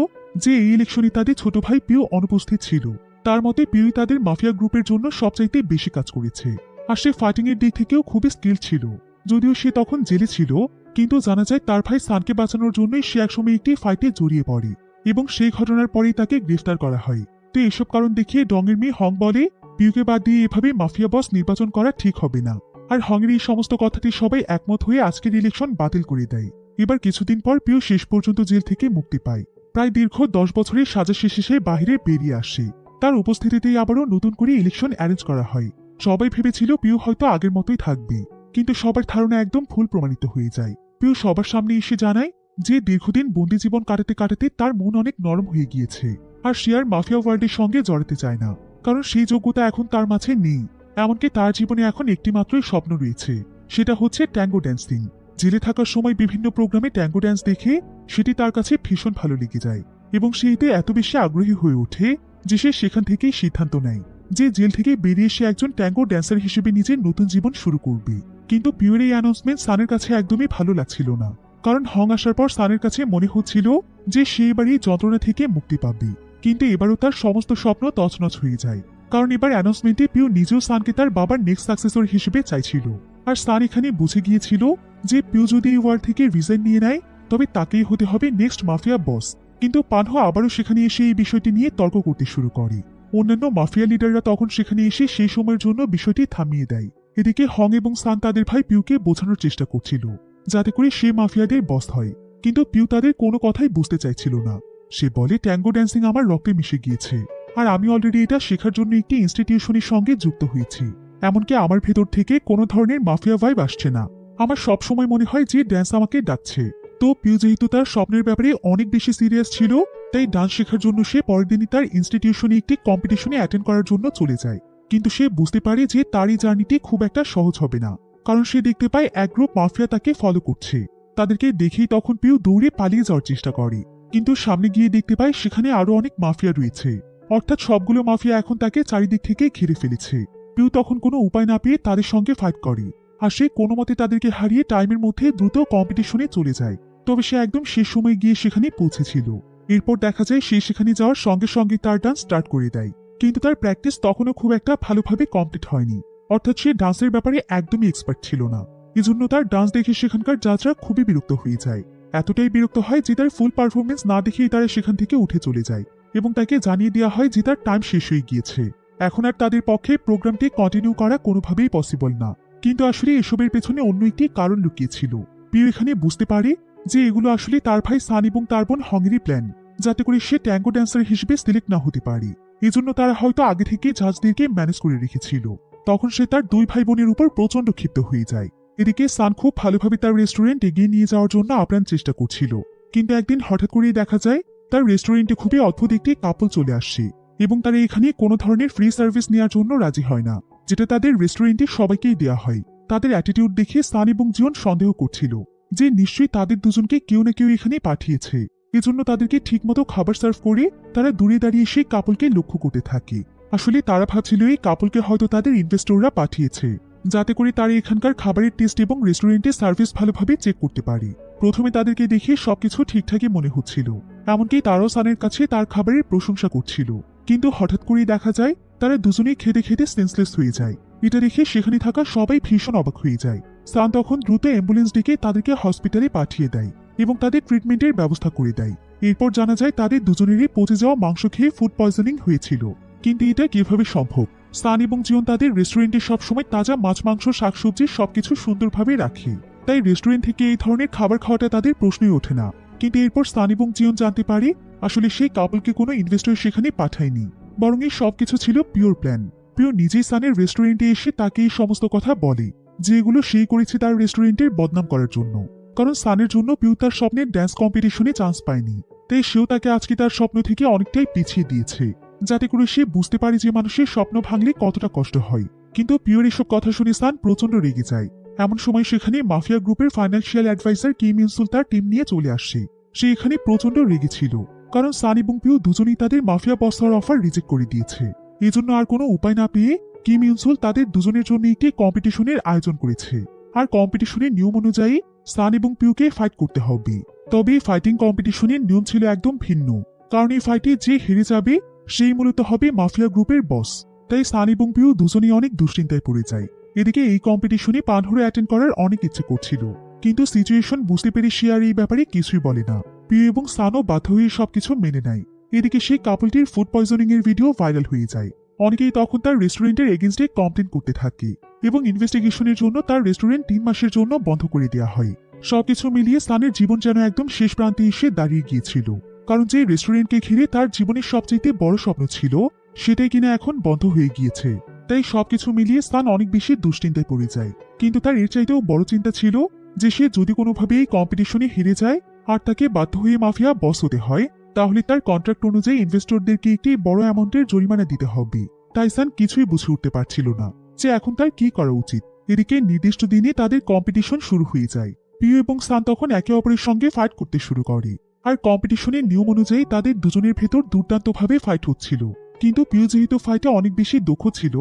যে এই ইলেকশনে তাদের ছোট ভাই পিউ অনুপস্থিত ছিল। তার মতে পিউই তাদের মাফিয়া গ্রুপের জন্য সবচাইতে বেশি কাজ করেছে। আর সে ফাইটিং এর দিক থেকেও খুবই স্কিল ছিল। যদিও সে তখন জেলে ছিল, কিন্তু জানা যায় তার ভাই সানকে বাঁচানোর জন্যই সে একসময় একটি ফাইটে জড়িয়ে পড়ে এবং সেই ঘটনার পরেই তাকে গ্রেফতার করা হয়। তো এসব কারণ দেখিয়ে ডংয়ের মেয়ে হং বলে পিউকে বাদ দিয়ে এভাবে মাফিয়া বস নির্বাচন করা ঠিক হবে না। আর হংয়ের এই সমস্ত কথাটি সবাই একমত হয়ে আজকের ইলেকশন বাতিল করে দেয়। এবার কিছুদিন পর পিউ শেষ পর্যন্ত জেল থেকে মুক্তি পায়। প্রায় দীর্ঘ 10 বছরের সাজা শেষে সে বাহিরে বেরিয়ে আসে। তার উপস্থিতিতেই আবারও নতুন করে ইলেকশন অ্যারেঞ্জ করা হয়। সবাই ভেবেছিল পিউ হয়তো আগের মতোই থাকবে, কিন্তু সবার ধারণা একদম ভুল প্রমাণিত হয়ে যায়। পিউ সবার সামনে এসে জানায় যে দীর্ঘদিন বন্দি জীবন কাটাতে কাটাতে তার মন অনেক নরম হয়ে গিয়েছে, আর সে আর মাফিয়া ওয়ার্ল্ডের সঙ্গে জড়াতে চায় না, কারণ সেই যোগ্যতা এখন তার মাঝে নেই। এমনকি তার জীবনে এখন একটি মাত্রই স্বপ্ন রয়েছে, সেটা হচ্ছে ট্যাঙ্গো ড্যান্সিং। জেলে থাকার সময় বিভিন্ন প্রোগ্রামে ট্যাঙ্গো ড্যান্স দেখে সেটি তার কাছে ভীষণ ভালো লেগে যায় এবং সে এতে এত বেশি আগ্রহী হয়ে ওঠে যে সে সেখান থেকেই সিদ্ধান্ত নেয় যে জেল থেকে বেরিয়ে সে একজন ট্যাঙ্গো ড্যান্সার হিসেবে নিজের নতুন জীবন শুরু করবে। কিন্তু পিউর এই অ্যানাউন্সমেন্ট সানের কাছে একদমই ভালো লাগছিল না, কারণ হং আসার পর সানের কাছে মনে হচ্ছিল যে সে এবার এই যন্ত্রণা থেকে মুক্তি পাবে। কিন্তু এবারও তার সমস্ত স্বপ্ন তছনছ হয়ে যায়, কারণ এবার অ্যানাউন্সমেন্টে পিউ নিজেও সানকে তার বাবার নেক্সট সাকসেসর হিসেবে চাইছিল। আর সান এখানে বুঝে গিয়েছিল যে পিউ যদি এই ওয়ার থেকে রিজাইন নিয়ে নেয় তবে তাকেই হতে হবে নেক্সট মাফিয়া বস। কিন্তু পানহো আবারও সেখানে এসে এই বিষয়টি নিয়ে তর্ক করতে শুরু করে। অন্যান্য মাফিয়া লিডাররা তখন সেখানে এসে সেই সময়ের জন্য বিষয়টি থামিয়ে দেয়। এদিকে হং এবং সান তাদের ভাই পিউকে বোঝানোর চেষ্টা করছিল যাতে করে সে মাফিয়াদের বস হয়, কিন্তু পিউ তাদের কোনো কথাই বুঝতে চাইছিল না। সে বলে ট্যাঙ্গো ড্যান্সিং আমার রক্তে মিশে গিয়েছে, আর আমি অলরেডি এটা শেখার জন্য একটি ইনস্টিটিউশনের সঙ্গে যুক্ত হয়েছি। এমনকি আমার ভেতর থেকে কোনো ধরনের মাফিয়া ভাইব আসছে না। আমার সবসময় মনে হয় যে ড্যান্স আমাকে ডাকছে। তো পিউ যেহেতু তার স্বপ্নের ব্যাপারে অনেক বেশি সিরিয়াস ছিল, তাই ডান্স শেখার জন্য সে পরের দিনই তার ইনস্টিটিউশনে একটি কম্পিটিশনে অ্যাটেন্ড করার জন্য চলে যায়। কিন্তু সে বুঝতে পারে যে তার এই জার্নিটি খুব একটা সহজ হবে না, কারণ সে দেখতে পায় এক গ্রুপ মাফিয়া তাকে ফলো করছে। তাদেরকে দেখেই তখন পিউ দৌড়ে পালিয়ে যাওয়ার চেষ্টা করে, কিন্তু সামনে গিয়ে দেখতে পায় সেখানে আরো অনেক মাফিয়া রয়েছে, অর্থাৎ সবগুলো মাফিয়া এখন তাকে চারিদিক থেকে ঘিরে ফেলেছে। পিউ তখন কোনো উপায় না পেয়ে তাদের সঙ্গে ফাইট করে, আর সে কোনো মতে তাদেরকে হারিয়ে টাইমের মধ্যে দ্রুত কম্পিটিশনে চলে যায়। তবে সে একদম শেষ সময় গিয়ে সেখানে পৌঁছেছিল। এরপর দেখা যায় সে সেখানে যাওয়ার সঙ্গে সঙ্গে তার ডান্স স্টার্ট করে দেয়, কিন্তু তার প্র্যাকটিস তখনও খুব একটা ভালোভাবে কমপ্লিট হয়নি, অর্থাৎ সে ডান্সের ব্যাপারে একদমই এক্সপার্ট ছিল না। এজন্য তার ডান্স দেখে সেখানকার জাজরা খুবই বিরক্ত হয়ে যায়। এতটাই বিরক্ত হয় যে তার ফুল পারফরমেন্স না দেখেই তারা সেখান থেকে উঠে চলে যায় এবং তাকে জানিয়ে দেওয়া হয় যে তার টাইম শেষ হয়ে গিয়েছে। এখন আর তাদের পক্ষে প্রোগ্রামটি কন্টিনিউ করা কোনোভাবেই পসিবল না। কিন্তু আসলে এসবের পেছনে অন্য একটি কারণ লুকিয়েছিল। পিউ এখানে বুঝতে পারে যে এগুলো আসলে তার ভাই সান এবং তার বোন হংয়েরই প্ল্যান, যাতে করে সে ট্যাঙ্গো ড্যান্সার হিসেবে সিলেক্ট না হতে পারে। এজন্য তারা হয়তো আগে থেকে জাজদেরকে ম্যানেজ করে রেখেছিল। তখন সে তার দুই ভাই বোনের উপর প্রচন্ড ক্ষিপ্ত হয়ে যায়। এদিকে সান খুব ভালোভাবে তার রেস্টুরেন্ট এগিয়ে নিয়ে যাওয়ার জন্য আপ্রাণ চেষ্টা করছিল, কিন্তু একদিন হঠাৎ করেই দেখা যায় তার রেস্টুরেন্টে খুবই অদ্ভুত একটি কাপল চলে আসছে এবং তারা এখানে কোনো ধরনের ফ্রি সার্ভিস নেওয়ার জন্য রাজি হয় না, যেটা তাদের রেস্টুরেন্টে সবাইকেই দেওয়া হয়। তাদের অ্যাটিটিউড দেখে সান এবং জিওন সন্দেহ করছিল যে নিশ্চয়ই তাদের দুজনকে কেউ না কেউ এখানে পাঠিয়েছে। এজন্য তাদেরকে ঠিকমতো খাবার সার্ভ করে তারা দূরে দাঁড়িয়ে সেই কাপলকে লক্ষ্য করতে থাকে। আসলে তারা ভাবছিল এই কাপলকে হয়তো তাদের ইনভেস্টররা পাঠিয়েছে, যাতে করে তারা এখানকার খাবারের টেস্ট এবং রেস্টুরেন্টের সার্ভিস ভালোভাবে চেক করতে পারে। প্রথমে তাদেরকে দেখে সবকিছু ঠিকঠাকই মনে হচ্ছিল, এমনকি তারাও সানের কাছে তার খাবারের প্রশংসা করছিল। কিন্তু হঠাৎ করেই দেখা যায় তারা দুজনেই খেতে খেতে সেন্সলেস হয়ে যায়। এটা দেখে সেখানে থাকা সবাই ভীষণ অবাক হয়ে যায়। সান তখন দ্রুত অ্যাম্বুলেন্স ডেকে তাদেরকে হসপিটালে পাঠিয়ে দেয় এবং তাদের ট্রিটমেন্টের ব্যবস্থা করে দেয়। এরপর জানা যায় তাদের দুজনেরই পচে যাওয়া মাংস খেয়ে ফুড পয়জনিং হয়েছিল। কিন্তু এটা কিভাবে সম্ভব? সান এবং জিওন তাদের রেস্টুরেন্টে সবসময় তাজা মাছ, মাংস, শাকসবজি সবকিছু সুন্দরভাবে রাখে, তাই রেস্টুরেন্ট থেকে এই ধরনের খাবার খাওয়াটা তাদের প্রশ্নই ওঠে না। কিন্তু এরপর সান এবং জিওন জানতে পারে আসলে সেই কাপলকে কোনো ইনভেস্টর সেখানে পাঠায়নি, বরং এই সবকিছু ছিল পিওর প্ল্যান। পিও নিজেই সানের রেস্টুরেন্টে এসে তাকে এই সমস্ত কথা বলে, যেগুলো সে করেছে তার রেস্টুরেন্টের বদনাম করার জন্য। কারণ সানের জন্য পিউ তার স্বপ্নের ড্যান্স কম্পিটিশনে চান্স পায়নি, তাই সেও তাকে আজকে তার স্বপ্ন থেকে অনেকটাই পিছিয়ে দিয়েছে, যাতে করে সে বুঝতে পারে যে মানুষের স্বপ্ন ভাঙলে কতটা কষ্ট হয়। কিন্তু পিওর এসব কথা শুনে সান প্রচন্ড রেগে যায়। এমন সময় সেখানে মাফিয়া গ্রুপের ফাইন্যান্সিয়াল অ্যাডভাইজার কিম ইউনসুল তার টিম নিয়ে চলে আসে। সে এখানে প্রচন্ড রেগে ছিল, কারণ সান এবং পিউ দুজনেই তাদের মাফিয়া বস হওয়ার অফার রিজেক্ট করে দিয়েছে। এজন্য আর কোনো উপায় না পেয়ে কিম ইউনসুল তাদের দুজনের জন্য একটি কম্পিটিশনের আয়োজন করেছে। আর কম্পিটিশনের নিয়ম অনুযায়ী সান এবং পিউকে ফাইট করতে হবে। তবে এই ফাইটিং কম্পিটিশনের নিয়ম ছিল একদম ভিন্ন, কারণ এই ফাইটে যে হেরে যাবে সেই মূলত হবে মাফিয়া গ্রুপের বস। তাই সান এবং পিউ দুজনেই অনেক দুশ্চিন্তায় পড়ে যায়। এদিকে এই কম্পিটিশনে পানহরে অ্যাটেন্ড করার অনেক ইচ্ছে করছিল, কিন্তু সিচুয়েশন বুঝতে পেরে সে আর এই ব্যাপারে কিছুই বলে না। পিউ এবং সানও বাধ্য হয়ে সবকিছু মেনে নেয়। এদিকে সেই কাপলটির ফুড পয়জনিং এর ভিডিও ভাইরাল হয়ে যায়। অনেকেই তখন তার রেস্টুরেন্টের এগেইনস্টে কমপ্লেন করতে থাকে এবং ইনভেস্টিগেশনের জন্য তার রেস্টুরেন্ট 3 মাসের জন্য বন্ধ করে দেওয়া হয়। সবকিছু মিলিয়ে সানের জীবন যেন একদম শেষ প্রান্তে এসে দাঁড়িয়ে গিয়েছিল, কারণ যে রেস্টুরেন্টকে ঘিরে তার জীবনের সবচেয়ে বড় স্বপ্ন ছিল সেটাই কিনা এখন বন্ধ হয়ে গিয়েছে। তাই সবকিছু মিলিয়ে সান অনেক বেশি দুশ্চিন্তায় পড়ে যায়। কিন্তু তার এর চাইতেও বড় চিন্তা ছিল যে সে যদি কোনোভাবে এই কম্পিটিশনে হেরে যায় আর তাকে বাধ্য হয়ে মাফিয়া বস হতে হয়, তাহলে তার কন্ট্রাক্ট অনুযায়ী ইনভেস্টরদেরকে একটি বড় অ্যামাউন্টের জরিমানা দিতে হবে। তাই সান কিছুই বুঝে উঠতে পারছিল না যে এখন তার কি করা উচিত। এদিকে নির্দিষ্ট দিনে তাদের কম্পিটিশন শুরু হয়ে যায়। পিউ এবং সান তখন একে অপরের সঙ্গে ফাইট করতে শুরু করে। আর কম্পিটিশনের নিয়ম অনুযায়ী তাদের দুজনের ভেতর দুর্দান্তভাবে ফাইট হচ্ছিল। কিন্তু পিউ যেহেতু ফাইটে অনেক বেশি দক্ষ ছিল,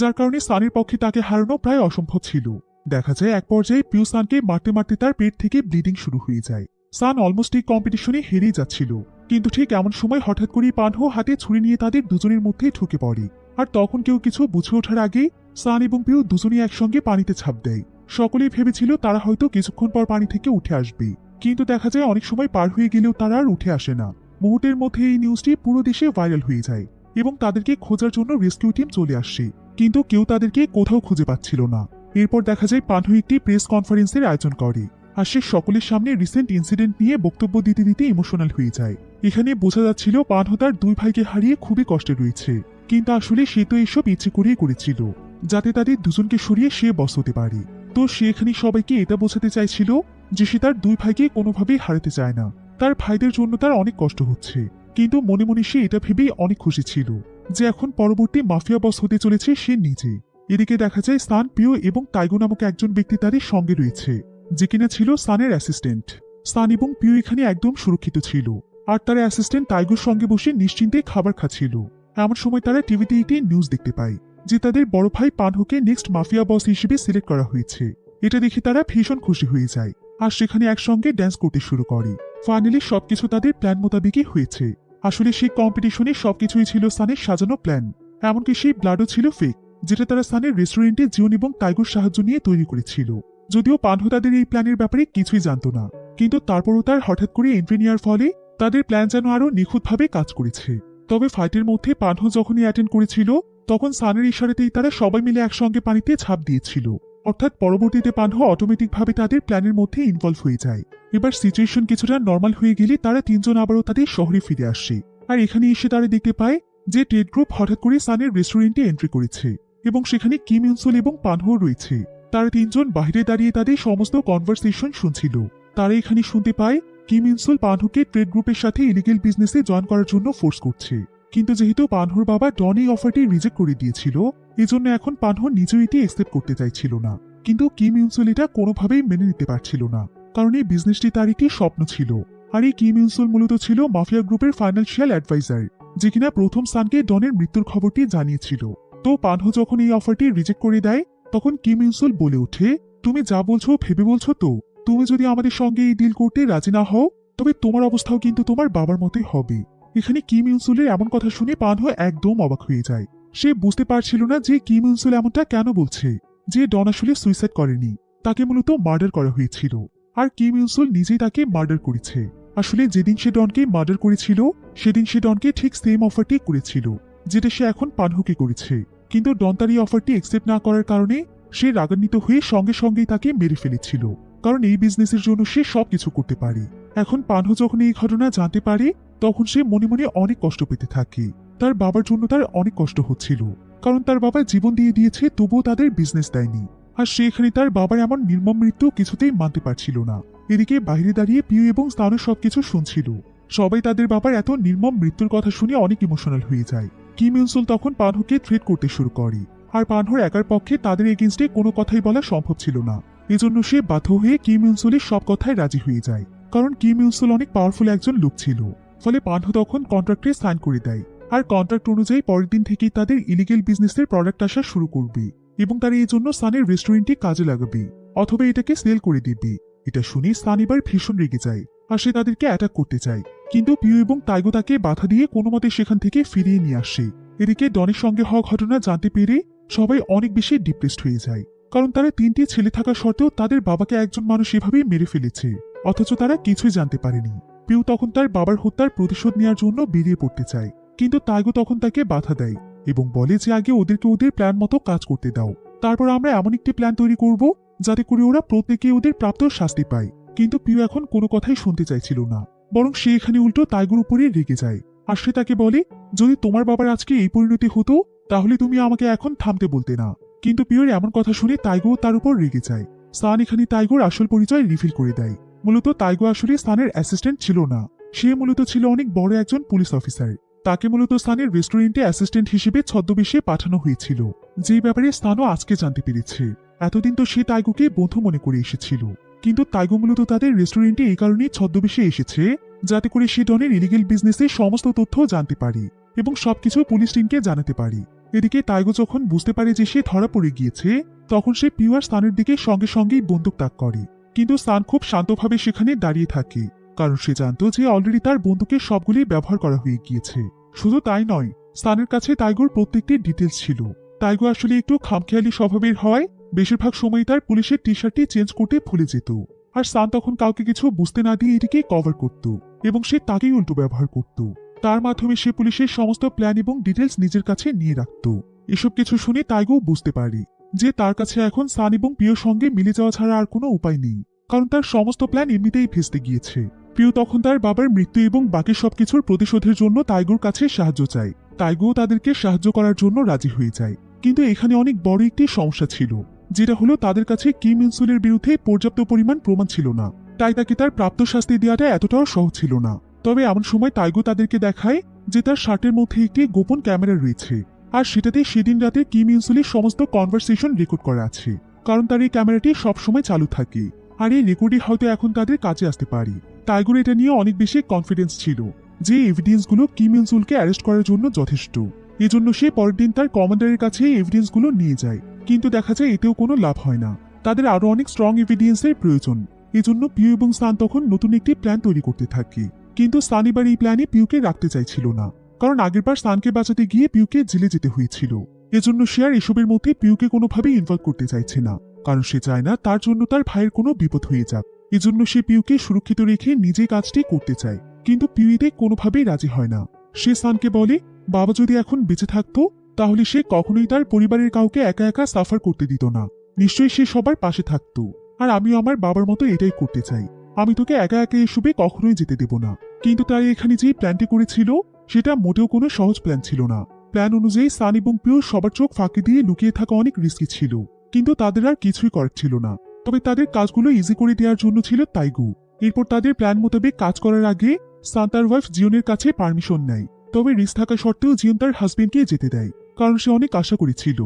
যার কারণে সানের পক্ষে তাকে হারানো প্রায় অসম্ভব ছিল। দেখা যায় এক পর্যায়ে পিউ সানকে মারতে মারতে তার পেট থেকে ব্লিডিং শুরু হয়ে যায়। সান অলমোস্ট এই কম্পিটিশনে হেরেই যাচ্ছিল, কিন্তু ঠিক এমন সময় হঠাৎ করেই পানহো হাতে ছুরি নিয়ে তাদের দুজনের মধ্যে ঢুকে পড়ে। আর তখন কেউ কিছু বুঝে ওঠার আগেই সান এবং পিউ দুজনেই একসঙ্গে পানিতে ঝাঁপ দেয়। সকলেই ভেবেছিল তারা হয়তো কিছুক্ষণ পর পানি থেকে উঠে আসবে, কিন্তু দেখা যায় অনেক সময় পার হয়ে গেলেও তারা আর উঠে আসে না। মুহূর্তের মধ্যে এই নিউজটি পুরো দেশে ভাইরাল হয়ে যায় এবং তাদেরকে খোঁজার জন্য রেস্কিউ টিম চলে আসে, কিন্তু কেউ তাদেরকে কোথাও খুঁজে পাচ্ছিল না। এরপর দেখা যায় পানহো একটি প্রেস কনফারেন্সের আয়োজন করে, আর সে সকলের সামনে রিসেন্ট ইনসিডেন্ট নিয়ে বক্তব্য দিতে দিতে ইমোশনাল হয়ে যায়। এখানে বোঝা যাচ্ছিল পানহো তার 2 ভাইকে হারিয়ে খুবই কষ্টে রয়েছে, কিন্তু আসলে সে তো এসব ইচ্ছে করিয়ে করেছিল যাতে তাদের দুজনকে সরিয়ে সে বস হতে পারে। তো সে এখানে সবাইকে এটা বোঝাতে চাইছিল যে সে তার 2 ভাইকে কোনোভাবেই হারাতে চায় না। তার ভাইদের জন্য তার অনেক কষ্ট হচ্ছে, কিন্তু মনে মনে সে এটা ভেবেই অনেক খুশি ছিল যে এখন পরবর্তী মাফিয়া বস হতে চলেছে সে নিজে। এদিকে দেখা যায় সান, পিও এবং তাইগো নামক একজন ব্যক্তি তাদের সঙ্গে রয়েছে, যে কিনা ছিল সানের অ্যাসিস্ট্যান্ট। সান এবং পিও এখানে একদম সুরক্ষিত ছিল, আর তার অ্যাসিস্ট্যান্ট তাইগোর সঙ্গে বসে নিশ্চিন্তে খাবার খাচ্ছিল। এমন সময় তারা টিভিতে একটি নিউজ দেখতে পায় যে তাদের বড় ভাই পানহোকে নেক্সট মাফিয়া বস হিসেবে সিলেক্ট করা হয়েছে। এটা দেখে তারা ভীষণ খুশি হয়ে যায় আর সেখানে একসঙ্গে ড্যান্স করতে শুরু করে। ফাইনালি সবকিছু তাদের প্ল্যান মোতাবেকই হয়েছে। আসলে সেই কম্পিটিশনে সবকিছুই ছিল সানের সাজানো প্ল্যান, এমনকি সেই ব্লাডও ছিল ফেক, যেটা তারা সানের রেস্টুরেন্টে জিওন এবং টাইগোর সাহায্য নিয়ে তৈরি করেছিল। যদিও পানহো তাদের এই প্ল্যানের ব্যাপারে কিছুই জানত না, কিন্তু তারপরও তার হঠাৎ করে এন্ট্রি নেওয়ার ফলে তাদের প্ল্যান যেন আরো নিখুঁতভাবে কাজ করেছে। তবে ফাইটের মধ্যে পানহো যখনই অ্যাটেন্ড করেছিল তখন সানের ইশারাতেই তারা সবাই মিলে একসঙ্গে পানিতে ঝাঁপ দিয়েছিল। অর্থাৎ পরবর্তীতে পানহো অটোমেটিকভাবে তাদের প্ল্যানের মধ্যে ইনভলভ হয়ে যায়। এবার সিচুয়েশন কিছুটা নর্মাল হয়ে গেলে তারা 3 জন আবারও তাদের শহরে ফিরে আসে। আর এখানে এসে তারা দেখতে পায় যে টেড গ্রুপ হঠাৎ করে সানের রেস্টুরেন্টে এন্ট্রি করেছে এবং সেখানে কিম ইউনসুল এবং পানহো রয়েছে। তারা 3 জন বাইরে দাঁড়িয়ে তাদের সমস্ত কনভারসেশন শুনছিল। তারা এখানে শুনতে পায় কিম ইউনসুল পানহোকে ট্রেড গ্রুপের সাথে ইলিগেল বিজনেসে জয়েন করার জন্য ফোর্স করছে, কিন্তু যেহেতু পানহোর বাবা ডন এই অফারটি রিজেক্ট করে দিয়েছিল, এজন্য এখন পানহো নিজেও এটি একসেপ্ট করতে চাইছিল না। কিন্তু কিম ইউনসুল এটা কোনোভাবেই মেনে নিতে পারছিল না, কারণ এই বিজনেসটি তার একটি স্বপ্ন ছিল। আর এই কিম ইউনসুল মূলত ছিল মাফিয়া গ্রুপের ফাইন্যান্সিয়াল অ্যাডভাইজার, যে কিনা প্রথম সানকে ডনের মৃত্যুর খবরটি জানিয়েছিল। তো পানহো যখন এই অফারটি রিজেক্ট করে দেয় তখন কিম ইউনসুল বলে ওঠে, তুমি যা বলছো ভেবে বলছো তো? তুমি যদি আমাদের সঙ্গে এই ডিল করতে রাজি না হও তবে তোমার অবস্থাও কিন্তু তোমার বাবার মতোই হবে। এখানে কিম ইউনসুলের এমন কথা শুনে পানহো একদম অবাক হয়ে যায়। সে বুঝতে পারছিল না যে কিম ইউনসুল এমনটা কেন বলছে, যে ডন আসলে সুইসাইড করেনি, তাকে মূলত মার্ডার করা হয়েছিল, আর কিম ইউনসুল নিজেই তাকে মার্ডার করেছে। আসলে যেদিন সে ডনকে মার্ডার করেছিল সেদিন সে ডনকে ঠিক সেম অফারটি করেছিল যেটা সে এখন পানহোকে করেছে, কিন্তু ডন তার এই অফারটি একসেপ্ট না করার কারণে সে রাগান্বিত হয়ে সঙ্গে সঙ্গেই তাকে মেরে ফেলেছিল, কারণ এই বিজনেসের জন্য সে সবকিছু করতে পারে। এখন পানহো যখন এই ঘটনা জানতে পারে তখন সে মনে মনে অনেক কষ্ট পেতে থাকে। তার বাবার জন্য তার অনেক কষ্ট হচ্ছিল, কারণ তার বাবা জীবন দিয়ে দিয়েছে তবুও তাদের বিজনেস দেয়নি, আর সে এখানে তার বাবার এমন নির্মম মৃত্যু কিছুতেই মানতে পারছিল না। এদিকে বাইরে দাঁড়িয়ে পিউ এবং স্তানু সবকিছু শুনছিল। সবাই তাদের বাবার এত নির্মম মৃত্যুর কথা শুনে অনেক ইমোশনাল হয়ে যায়। কিম ইউনসুল তখন পানহোকে থ্রেট করতে শুরু করে, আর পানহোর একার পক্ষে তাদের এগেইনস্টে কোনো কথাই বলা সম্ভব ছিল না। এজন্য সে বাধ্য হয়ে কিম ইউনসুলের সব কথায় রাজি হয়ে যায়, কারণ কিম ইউনসুল অনেক পাওয়ারফুল একজন লোক ছিল। ফলে পানহু তখন কন্ট্রাক্টে সাইন করে দেয়, আর কন্ট্রাক্ট অনুযায়ী পরের দিন থেকেই তাদের ইলিগেল বিজনেসের প্রোডাক্ট আসা শুরু করবে এবং তারা এই জন্য সানের রেস্টুরেন্টে কাজে লাগাবে অথবা এটাকে সেল করে দিবে। এটা শুনে সান এবার ভীষণ রেগে যায় আর সে তাদেরকে অ্যাটাক করতে চায়, কিন্তু পিউ এবং তাইগো তাকে বাধা দিয়ে কোনো মতে সেখান থেকে ফিরিয়ে নিয়ে আসে। এদিকে ডনের সঙ্গে হওয়া ঘটনা জানতে পেরে সবাই অনেক বেশি ডিপ্রেসড হয়ে যায়, কারণ তারা 3টি ছেলে থাকা সত্ত্বেও তাদের বাবাকে একজন মানুষ এভাবেই মেরে ফেলেছে, অথচ তারা কিছুই জানতে পারেনি। পিউ তখন তার বাবার হত্যার প্রতিশোধ নেওয়ার জন্য বেরিয়ে পড়তে চায়, কিন্তু তাইগো তখন তাকে বাধা দেয় এবং বলে যে আগে ওদেরকে ওদের প্ল্যান মতো কাজ করতে দাও, তারপর আমরা এমন একটি প্ল্যান তৈরি করব যাতে করে ওরা প্রত্যেকে ওদের প্রাপ্ত শাস্তি পায়। কিন্তু পিউ এখন কোনো কথাই শুনতে চাইছিল না, বরং সে এখানে উল্টো তাইগোর উপরে রেগে যায় আর সে তাকে বলে, যদি তোমার বাবার আজকে এই পরিণতি হতো তাহলে তুমি আমাকে এখন থামতে বলতে না। কিন্তু পিউর এমন কথা শুনে তাইগো তার উপর রেগে যায়। সান এখানে তাইগোর আসল পরিচয় রিভিল করে দেয়। মূলত তাইগো আসলে সানের অ্যাসিস্ট্যান্ট ছিল না, সে মূলত ছিল অনেক বড় একজন পুলিশ অফিসার। তাকে মূলত সানের রেস্টুরেন্টে অ্যাসিস্ট্যান্ট হিসেবে ছদ্মবেশে পাঠানো হয়েছিল, যে ব্যাপারে সানও আজকে জানতে পেরেছে। এতদিন তো সে তাইগোকে বন্ধু মনে করে এসেছিল, কিন্তু তাইগো মূলত তাদের রেস্টুরেন্টে এই কারণেই ছদ্মবেশে এসেছে যাতে করে সে ডনের ইলিগেল বিজনেসের সমস্ত তথ্য জানতে পারে এবং সবকিছু পুলিশ টিমকে জানাতে পারে। এদিকে তাইগো যখন বুঝতে পারে যে সে ধরা পড়ে গিয়েছে, তখন সে পিউ আর সানের দিকে সঙ্গে সঙ্গেই বন্দুক তাক করে, কিন্তু সান খুব শান্তভাবে সেখানে দাঁড়িয়ে থাকে, কারণ সে জানত যে অলরেডি তার বন্দুকের সবগুলি ব্যবহার করা হয়ে গিয়েছে। শুধু তাই নয়, সানের কাছে তাইগোর প্রত্যেকটি ডিটেলস ছিল। তাইগো আসলে একটু খামখেয়ালি স্বভাবের হওয়ায় বেশিরভাগ সময় তার পুলিশের টি শার্টটি চেঞ্জ করতে ভুলে যেত, আর সান তখন কাউকে কিছু বুঝতে না দিয়ে এটিকে কভার করত এবং সে তাকেই উল্টো ব্যবহার করত। তার মাধ্যমে সে পুলিশের সমস্ত প্ল্যান এবং ডিটেলস নিজের কাছে নিয়ে রাখত। এসব কিছু শুনে তাইগো বুঝতে পারে যে তার কাছে এখন সান এবং পিওর সঙ্গে মিলে যাওয়া ছাড়া আর কোনো উপায় নেই, কারণ তার সমস্ত প্ল্যান এমনিতেই ভেস্তে গিয়েছে। পিউ তখন তার বাবার মৃত্যু এবং বাকি সবকিছুর প্রতিশোধের জন্য তাইগোর কাছে সাহায্য চায়। তাইগো তাদেরকে সাহায্য করার জন্য রাজি হয়ে যায়, কিন্তু এখানে অনেক বড় একটি সমস্যা ছিল, যেটা হলো তাদের কাছে কিম ইনসুলের বিরুদ্ধে পর্যাপ্ত পরিমাণ প্রমাণ ছিল না, তাই তাকে তার প্রাপ্ত শাস্তি দেওয়াটা এতটাও সহজ ছিল না। তবে এমন সময় তাইগো তাদেরকে দেখায় যে তার শার্টের মধ্যে একটি গোপন ক্যামেরা রয়েছে, আর সেটাতে সেদিন রাতে কিম ইনসুলের সমস্ত কনভারসেশন রেকর্ড করা আছে, কারণ তার এই ক্যামেরাটি সবসময় চালু থাকে, আর এই রেকর্ডই হয়তো এখন তাদের কাজে আসতে পারে। তাইগোর এটা নিয়ে অনেক বেশি কনফিডেন্স ছিল যে এভিডেন্সগুলো কিম ইনসুলকে অ্যারেস্ট করার জন্য যথেষ্ট। এজন্য সে পরের দিন তার কমান্ডারের কাছে এই এভিডেন্সগুলো নিয়ে যায়, কিন্তু দেখা যায় এতেও কোনো লাভ হয় না। তাদের আরো অনেক স্ট্রং এভিডেন্সের প্রয়োজন। এজন্য পিউ এবং সান তখন নতুন একটি প্ল্যান তৈরি করতে থাকে, কিন্তু সান এবার এই প্ল্যানে পিউকে রাখতে চাইছিল না, কারণ আগেরবার সানকে বাঁচাতে গিয়ে পিউকে জেলে যেতে হয়েছিল। এজন্য সে আর এসবের মধ্যে পিউকে কোনোভাবেই ইনভলভ করতে চাইছে না, কারণ সে চায় না তার জন্য তার ভাইয়ের কোনো বিপদ হয়ে যাক। এজন্য সে পিউকে সুরক্ষিত রেখে নিজে কাজটি করতে চায়, কিন্তু পিউ এতে কোনোভাবেই রাজি হয় না। সে সানকে বলে, বাবা যদি এখন বেঁচে থাকতো তাহলে সে কখনোই তার পরিবারের কাউকে একা একা সাফার করতে দিত না, নিশ্চয়ই সে সবার পাশে থাকতো। আর আমিও আমার বাবার মতো এটাই করতে চাই, আমি তোকে একা একা এসবে কখনোই যেতে দেব না। কিন্তু তাই এখানে যে প্ল্যানটি করেছিল সেটা মোটেও কোনো সহজ প্ল্যান ছিল না। প্ল্যান অনুযায়ী সান এবং পিউ সবার চোখ ফাঁকি দিয়ে লুকিয়ে থাকা অনেক রিস্কি ছিল, কিন্তু তাদের আর কিছুই করার ছিল না। তবে তাদের কাজগুলো ইজি করে দেওয়ার জন্য ছিল তাইগো। এরপর তাদের প্ল্যান মোতাবেক কাজ করার আগে সান তার ওয়াইফ জিওনের কাছে পারমিশন নেয়, তবে রিস্ক থাকা সত্ত্বেও জিওন তার হাজবেন্ডকে যেতে দেয়, কারণ সে অনেক আশা করেছিল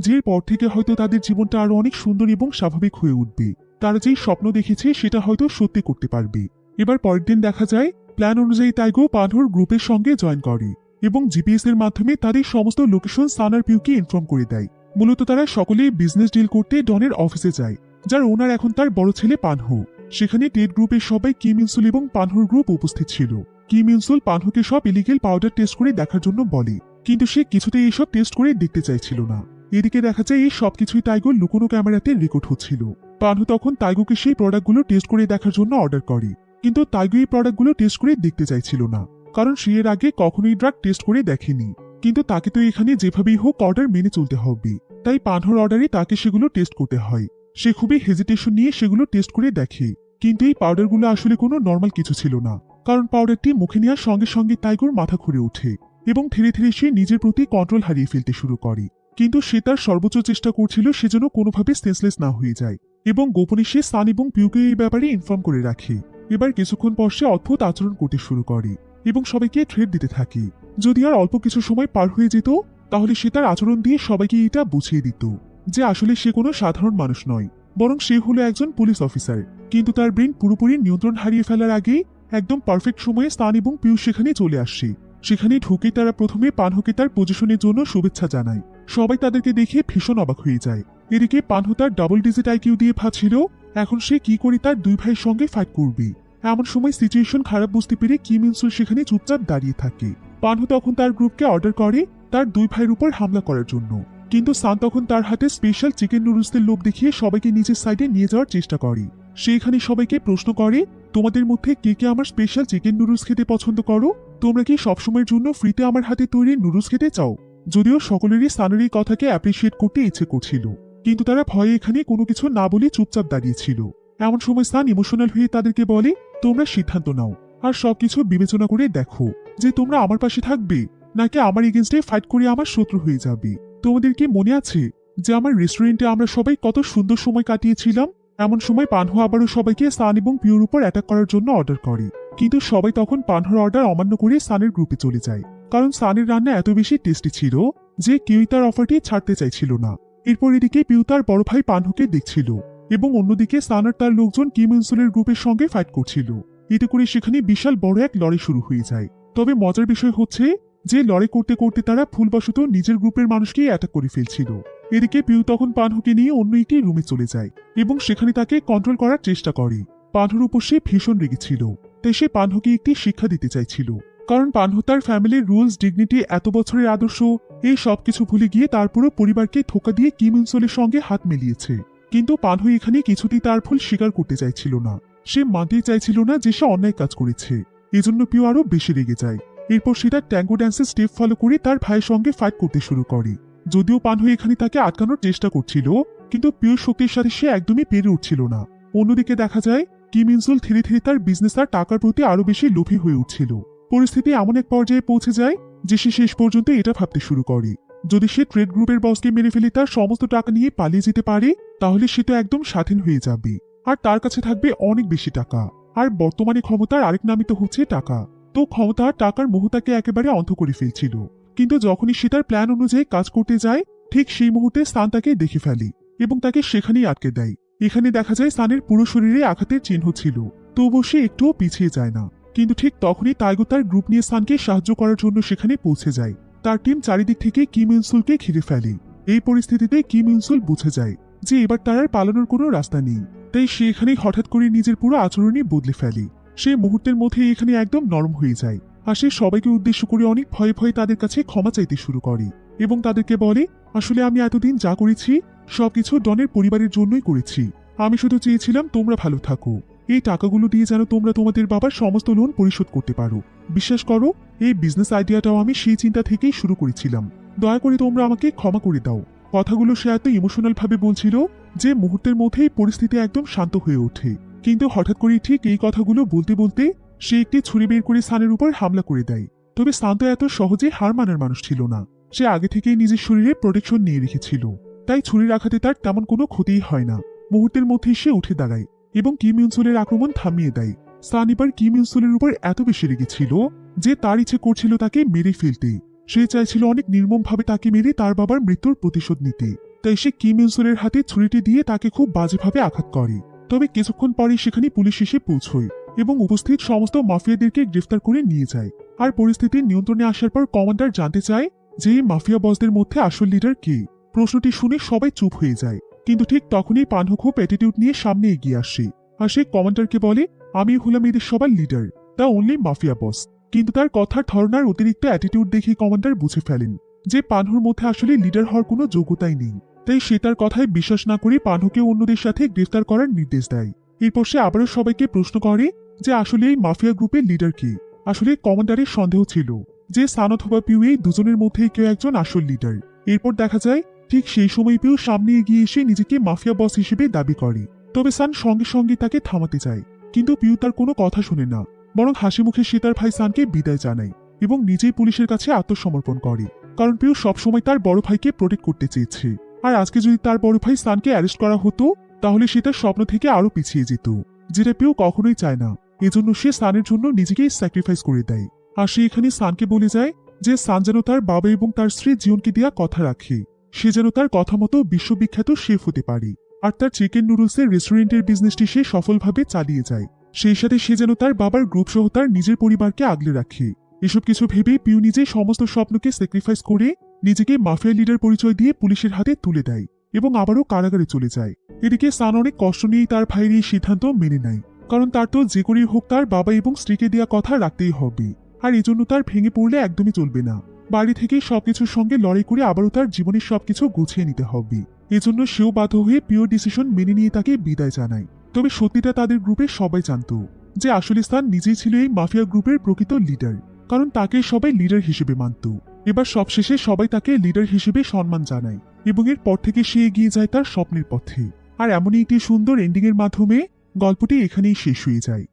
যে পর থেকে হয়তো তাদের জীবনটা আরো অনেক সুন্দর এবং স্বাভাবিক হয়ে উঠবে। তারা যেই স্বপ্ন দেখেছে সেটা হয়তো সত্যি করতে পারবে। এবার পরের দিন দেখা যায় প্ল্যান অনুযায়ী তাইগো পানহুর গ্রুপের সঙ্গে জয়েন করে এবং জিপিএস এর মাধ্যমে তাদের সমস্ত লোকেশন সান আর পিউকে ইনফর্ম করে দেয়। মূলত তারা সকলেই বিজনেস ডিল করতে ডনের অফিসে যায়, যার ওনার এখন তার বড় ছেলে পানহু। সেখানে টেড গ্রুপের সবাই কিম ইনসুল এবং পানহুর গ্রুপ উপস্থিত ছিল। কিম ইনসুল পানহুকে সব ইলিগেল পাউডার টেস্ট করে দেখার জন্য বলে, কিন্তু সে কিছুতেই এইসব টেস্ট করে দেখতে চাইছিল না। এদিকে দেখা যায় এই সবকিছুই তাইগোর লুকোনো ক্যামেরাতে রেকর্ড হচ্ছিল। পানহু তখন তাইগোকে সেই প্রোডাক্টগুলো টেস্ট করে দেখার জন্য অর্ডার করে, কিন্তু তাইগো এই প্রোডাক্টগুলো টেস্ট করে দেখতে চাইছিল না, কারণ সে এর আগে কখনোই ড্রাগ টেস্ট করে দেখেনি। কিন্তু তাকে তো এখানে যেভাবেই হোক অর্ডার মেনে চলতে হবে, তাই পানহুর অর্ডারে তাকে সেগুলো টেস্ট করতে হয়। সে খুবই হেজিটেশন নিয়ে সেগুলো টেস্ট করে দেখে, কিন্তু এই পাউডারগুলো আসলে কোনো নর্মাল কিছু ছিল না, কারণ পাউডারটি মুখে নেওয়ার সঙ্গে সঙ্গে তাইগোর মাথা ঘুরে ওঠে এবং ধীরে ধীরে সে নিজের প্রতি কন্ট্রোল হারিয়ে ফেলতে শুরু করে। কিন্তু সে তার সর্বোচ্চ চেষ্টা করছিল সে যেন কোনোভাবে সেন্সলেস না হয়ে যায়, এবং গোপনে সে সান এবং পিউকে এই ব্যাপারে ইনফর্ম করে রাখে। এবার কিছুক্ষণ পর সে অদ্ভুত আচরণ করতে শুরু করে এবং সবাইকে থ্রেট দিতে থাকে। যদি আর অল্প কিছু সময় পার হয়ে যেত তাহলে সে তার আচরণ দিয়ে সবাইকে এটা বুঝিয়ে দিত যে আসলে সে কোনো সাধারণ মানুষ নয়, বরং সে হলো একজন পুলিশ অফিসার। কিন্তু তার ব্রেন পুরোপুরি নিয়ন্ত্রণ হারিয়ে ফেলার আগেই একদম পারফেক্ট সময়ে স্থান এবং পিয়ুষ সেখানে চলে আসছে। সেখানে ঢুকে তারা প্রথমে পানহুকে তার পজিশনের জন্য শুভেচ্ছা জানায়। সবাই তাদেরকে দেখে ভীষণ অবাক হয়ে যায়। এদিকে পানহু তার ডাবল ডিজিট আইকিউ দিয়ে ভাবছিল এখন সে কি করে তার দুই ভাইয়ের সঙ্গে ফাইট করবে। এমন সময় সিচুয়েশন খারাপ বুঝতে পেরে কিম ইনসুল সেখানে চুপচাপ দাঁড়িয়ে থাকে। পানহু তখন তার গ্রুপকে অর্ডার করে তার দুই ভাইয়ের উপর হামলা করার জন্য। কিন্তু সান তখন তার হাতে স্পেশাল চিকেন নুডলসের লোভ দেখিয়ে সবাইকে নিজের সাইডে নিয়ে যাওয়ার চেষ্টা করে। সে এখানে সবাইকে প্রশ্ন করে তোমাদের মধ্যে কে কে আমার স্পেশাল চিকেন নুডলস খেতে পছন্দ করো? তোমরা কি সবসময়ের জন্য ফ্রিতে আমার হাতে তৈরি নুডলস খেতে চাও? যদিও সকলেরই সানের এই কথাকে অ্যাপ্রিসিয়েট করতে ইচ্ছে করছিল, কিন্তু তারা ভয়ে এখানে কোনো কিছু না বলে চুপচাপ দাঁড়িয়েছিল। এমন সময় সান ইমোশনাল হয়ে তাদেরকে বলে তোমরা সিদ্ধান্ত নাও আর সবকিছু বিবেচনা করে দেখো যে তোমরা আমার পাশে থাকবে নাকি আমার এগেনস্টে ফাইট করে আমার শত্রু হয়ে যাবে। তোমাদের কি মনে আছে যে আমার রেস্টুরেন্টে আমরা সবাই কত সুন্দর সময় কাটিয়েছিলাম? এমন সময় পানহু আবারও সবাইকে সান এবং পিওর উপর অ্যাটাক করার জন্য অর্ডার করে, কিন্তু সবাই তখন পানহুর অর্ডার অমান্য করে সানের গ্রুপে চলে যায়। কারণ সানের রান্না এত বেশি টেস্টি ছিল যে কেউই তার অফারটি ছাড়তে চাইছিল না। এরপর এদিকে পিউ তার বড় ভাই পানহুকে দেখছিল এবং অন্যদিকে সান আর তার লোকজন কিম ইনসুলের গ্রুপের সঙ্গে ফাইট করছিল। এতে করে সেখানে বিশাল বড় এক লড়াই শুরু হয়ে যায়। তবে মজার বিষয় হচ্ছে যে লড়াই করতে করতে তারা ভুলবশত নিজের গ্রুপের মানুষকেই অ্যাটাক করে ফেলছিল। এদিকে পিউ তখন পানহুকে নিয়ে অন্য একটি রুমে চলে যায় এবং সেখানে তাকে কন্ট্রোল করার চেষ্টা করে। পানহুর উপর সে ভীষণ রেগেছিল, তাই সে পানহুকে একটি শিক্ষা দিতে চাইছিল। কারণ পানহু তার ফ্যামিলির রুলস, ডিগনিটি, এত বছরের আদর্শ এই সবকিছু ভুলে গিয়ে তারপরও পরিবারকে ধোঁকা দিয়ে কিম ইনসুলের সঙ্গে হাত মিলিয়েছে। কিন্তু পানহু এখানে কিছুতেই তার ভুল স্বীকার করতে চাইছিল না। সে মানতেই চাইছিল না যে সে অন্যায় কাজ করেছে। এজন্য পিউ আরো বেশি রেগে যায়। এরপর সে তার ট্যাঙ্গো ড্যান্সের স্টেপ ফলো করে তার ভাইয়ের সঙ্গে ফাইট করতে শুরু করে। যদিও পানহু এখানে তাকে আটকানোর চেষ্টা করছিল, কিন্তু পিউর শক্তির সাথে সে একদমই পেরে উঠছিল না। অন্যদিকে দেখা যায় কিম ইনসুল ধীরে ধীরে তার বিজনেস আর টাকার প্রতি আরো বেশি লোভী হয়ে উঠছিল। পরিস্থিতি এমন এক পর্যায়ে পৌঁছে যায় যে সে শেষ পর্যন্ত এটা ভাবতে শুরু করে যদি সে ট্রেড গ্রুপের বসকে মেরে ফেলে তার সমস্ত টাকা নিয়ে পালিয়ে যেতে পারে তাহলে সে তো একদম স্বাধীন হয়ে যাবে আর তার কাছে থাকবে অনেক বেশি টাকা। আর বর্তমানে ক্ষমতার আরেক নামই তো হচ্ছে টাকা। তো ক্ষমতা আর টাকার মোহ তাকে একেবারে অন্ধ করে ফেলছিল। কিন্তু যখনই সে তার প্ল্যান অনুযায়ী কাজ করতে যায় ঠিক সেই মুহূর্তে সান তাকে দেখে ফেলে এবং তাকে সেখানেই আটকে দেয়। এখানে দেখা যায় সানের পুরো শরীরে আঘাতের চিহ্ন ছিল, তবুও সে একটুও পিছিয়ে যায় না। কিন্তু ঠিক তখনই টাইগো তার গ্রুপ নিয়ে সানকে সাহায্য করার জন্য সেখানে পৌঁছে যায়। তার টিম চারিদিক থেকে কিম ইনসুলকে ঘিরে ফেলে। এই পরিস্থিতিতে কিম ইনসুল বুঝে যায় যে এবার তার আর পালানোর কোনো রাস্তা নেই, তাই সে এখানে হঠাৎ করে নিজের পুরো আচরণই বদলে ফেলে। সে মুহূর্তের মধ্যে এখানে একদম নরম হয়ে যায় আর সে সবাইকে উদ্দেশ্য করে অনেক ভয়ে ভয়ে তাদের কাছে ক্ষমা চাইতে শুরু করে এবং তাদেরকে বলে আসলে আমি এতদিন যা করেছি সবকিছু ডনের পরিবারের জন্যই করেছি। আমি শুধু চেয়েছিলাম তোমরা ভালো থাকো। এই টাকাগুলো দিয়ে যেন তোমরা তোমাদের বাবার সমস্ত লোন পরিশোধ করতে পারো। বিশ্বাস করো এই বিজনেস আইডিয়াটাও আমি সেই চিন্তা থেকেই শুরু করেছিলাম। দয়া করে তোমরা আমাকে ক্ষমা করে দাও। কথাগুলো সে এত ইমোশনাল ভাবে বলছিল যে মুহূর্তের মধ্যেই পরিস্থিতি একদম শান্ত হয়ে ওঠে। কিন্তু হঠাৎ করে ঠিক এই কথাগুলো বলতে বলতে সে একটি ছুরি বের করে সানের উপর হামলা করে দেয়। তবে সান তো এত সহজে হার মানার মানুষ ছিল না। সে আগে থেকেই নিজের শরীরে প্রোটেকশন নিয়ে রেখেছিল, তাই ছুরির আঘাতে তার তেমন কোনো ক্ষতিই হয় না। মুহূর্তের মধ্যেই সে উঠে দাঁড়ায় এবং কিম ইনসুলের আক্রমণ থামিয়ে দেয়। সান এবার কিম ইনসুলের উপর এত বেশি রেগেছিল যে তার ইচ্ছে করছিল তাকে মেরে ফেলতে। সে চাইছিল অনেক নির্মমভাবে তাকে মেরে তার বাবার মৃত্যুর প্রতিশোধ নিতে। তাই সে কিম ইনসুলের হাতে ছুরিটি দিয়ে তাকে খুব বাজেভাবে আঘাত করে। তবে কিছুক্ষণ পরে সেখানে পুলিশ এসে পৌঁছয় এবং উপস্থিত সমস্ত মাফিয়াদেরকে গ্রেফতার করে নিয়ে যায়। আর পরিস্থিতির নিয়ন্ত্রণে আসার পর কমান্ডার জানতে চায় যে এই মাফিয়া বসদের মধ্যে আসল লিডার কে। প্রশ্নটি শুনে সবাই চুপ হয়ে যায়, কিন্তু ঠিক তখনই পানহু খুব অ্যাটিটিউড নিয়ে সামনে এগিয়ে আসে আর সে কমান্ডারকে বলে আমি হলাম এদের সবার লিডার, তা অনলি মাফিয়া বস। কিন্তু তার কথার ধরনার অতিরিক্ত অ্যাটিটিউড দেখে কমান্ডার বুঝে ফেলেন যে পানহুর মধ্যে আসলে লিডার হওয়ার কোনো যোগ্যতাই নেই। তাই সে তার কথায় বিশ্বাস না করে পানহুকে অন্যদের সাথে গ্রেফতার করার নির্দেশ দেয়। এরপর সে আবারও সবাইকে প্রশ্ন করে যে আসলে এই মাফিয়া গ্রুপের লিডার কে। আসলে কমান্ডারের সন্দেহ ছিল যে সান অথবা পিউ এই দুজনের মধ্যে কেউ একজন আসল লিডার। এরপর দেখা যায় ঠিক সেই সময় পিউ সামনে এগিয়ে এসে নিজেকে মাফিয়া বস হিসেবে দাবি করে। তবে সান সঙ্গে সঙ্গে তাকে থামাতে চায়, কিন্তু পিউ তার কোনো কথা শুনে না, বরং হাসি মুখে সে তার ভাই সানকে বিদায় জানায় এবং নিজেই পুলিশের কাছে আত্মসমর্পণ করে। কারণ পিউ সবসময় তার বড় ভাইকে প্রোটেক্ট করতে চেয়েছে, আর আজকে যদি তার বড় ভাই সানকে অ্যারেস্ট করা হতো তাহলে সে তার স্বপ্ন থেকে আরো পিছিয়ে যেত, যেটা পিউ কখনোই চায় না। এজন্য সে সানের জন্য নিজেকেই স্যাক্রিফাইস করে দেয়। আর সে এখানে সানকে বলে যায় যে সান যেন তার বাবা এবং তার স্ত্রী জীবনকে দেওয়া কথা রাখে, সে যেন তার কথা মতো বিশ্ববিখ্যাত শেফ হতে পারে। আর তার চিকেন নুডলসের রেস্টুরেন্টের বিজনেসটি সে সফলভাবে চালিয়ে যায়। সেই সাথে সে যেন তার বাবার গ্রুপ সহ তার নিজের পরিবারকে আগলে রাখে। এসব কিছু ভেবে পিউ নিজেই সমস্ত স্বপ্নকে স্যাক্রিফাইস করে নিজেকে মাফিয়া লিডার পরিচয় দিয়ে পুলিশের হাতে তুলে দেয় এবং আবারও কারাগারে চলে যায়। এদিকে সান অনেক কষ্ট নিয়েই তার ভাইয়ের এই সিদ্ধান্ত মেনে নেয়, কারণ তার তো যে করেই হোক তার বাবা এবং স্ত্রীকে দেওয়া কথা রাখতেই হবে, আর এজন্য তার ভেঙে পড়লে একদমই চলবে না। বাড়ি থেকেই সবকিছুর সঙ্গে লড়াই করে আবারও তার জীবনের সবকিছু গুছিয়ে নিতে হবে। এজন্য সেও বাধ্য হয়ে পিওর ডিসিশন মেনে নিয়ে তাকে বিদায় জানায়। তবে সত্যিটা তাদের গ্রুপের সবাই জানত যে আসলে স্থান নিজেই ছিল এই মাফিয়া গ্রুপের প্রকৃত লিডার, কারণ তাকে সবাই লিডার হিসেবে মানত। এবার সবশেষে সবাই তাকে লিডার হিসেবে সম্মান জানায় এবং এরপর থেকে সে এগিয়ে যায় তার স্বপ্নের পথে। আর এমনই একটি সুন্দর এন্ডিং এর মাধ্যমে গল্পটি এখানেই শেষ হয়ে যায়।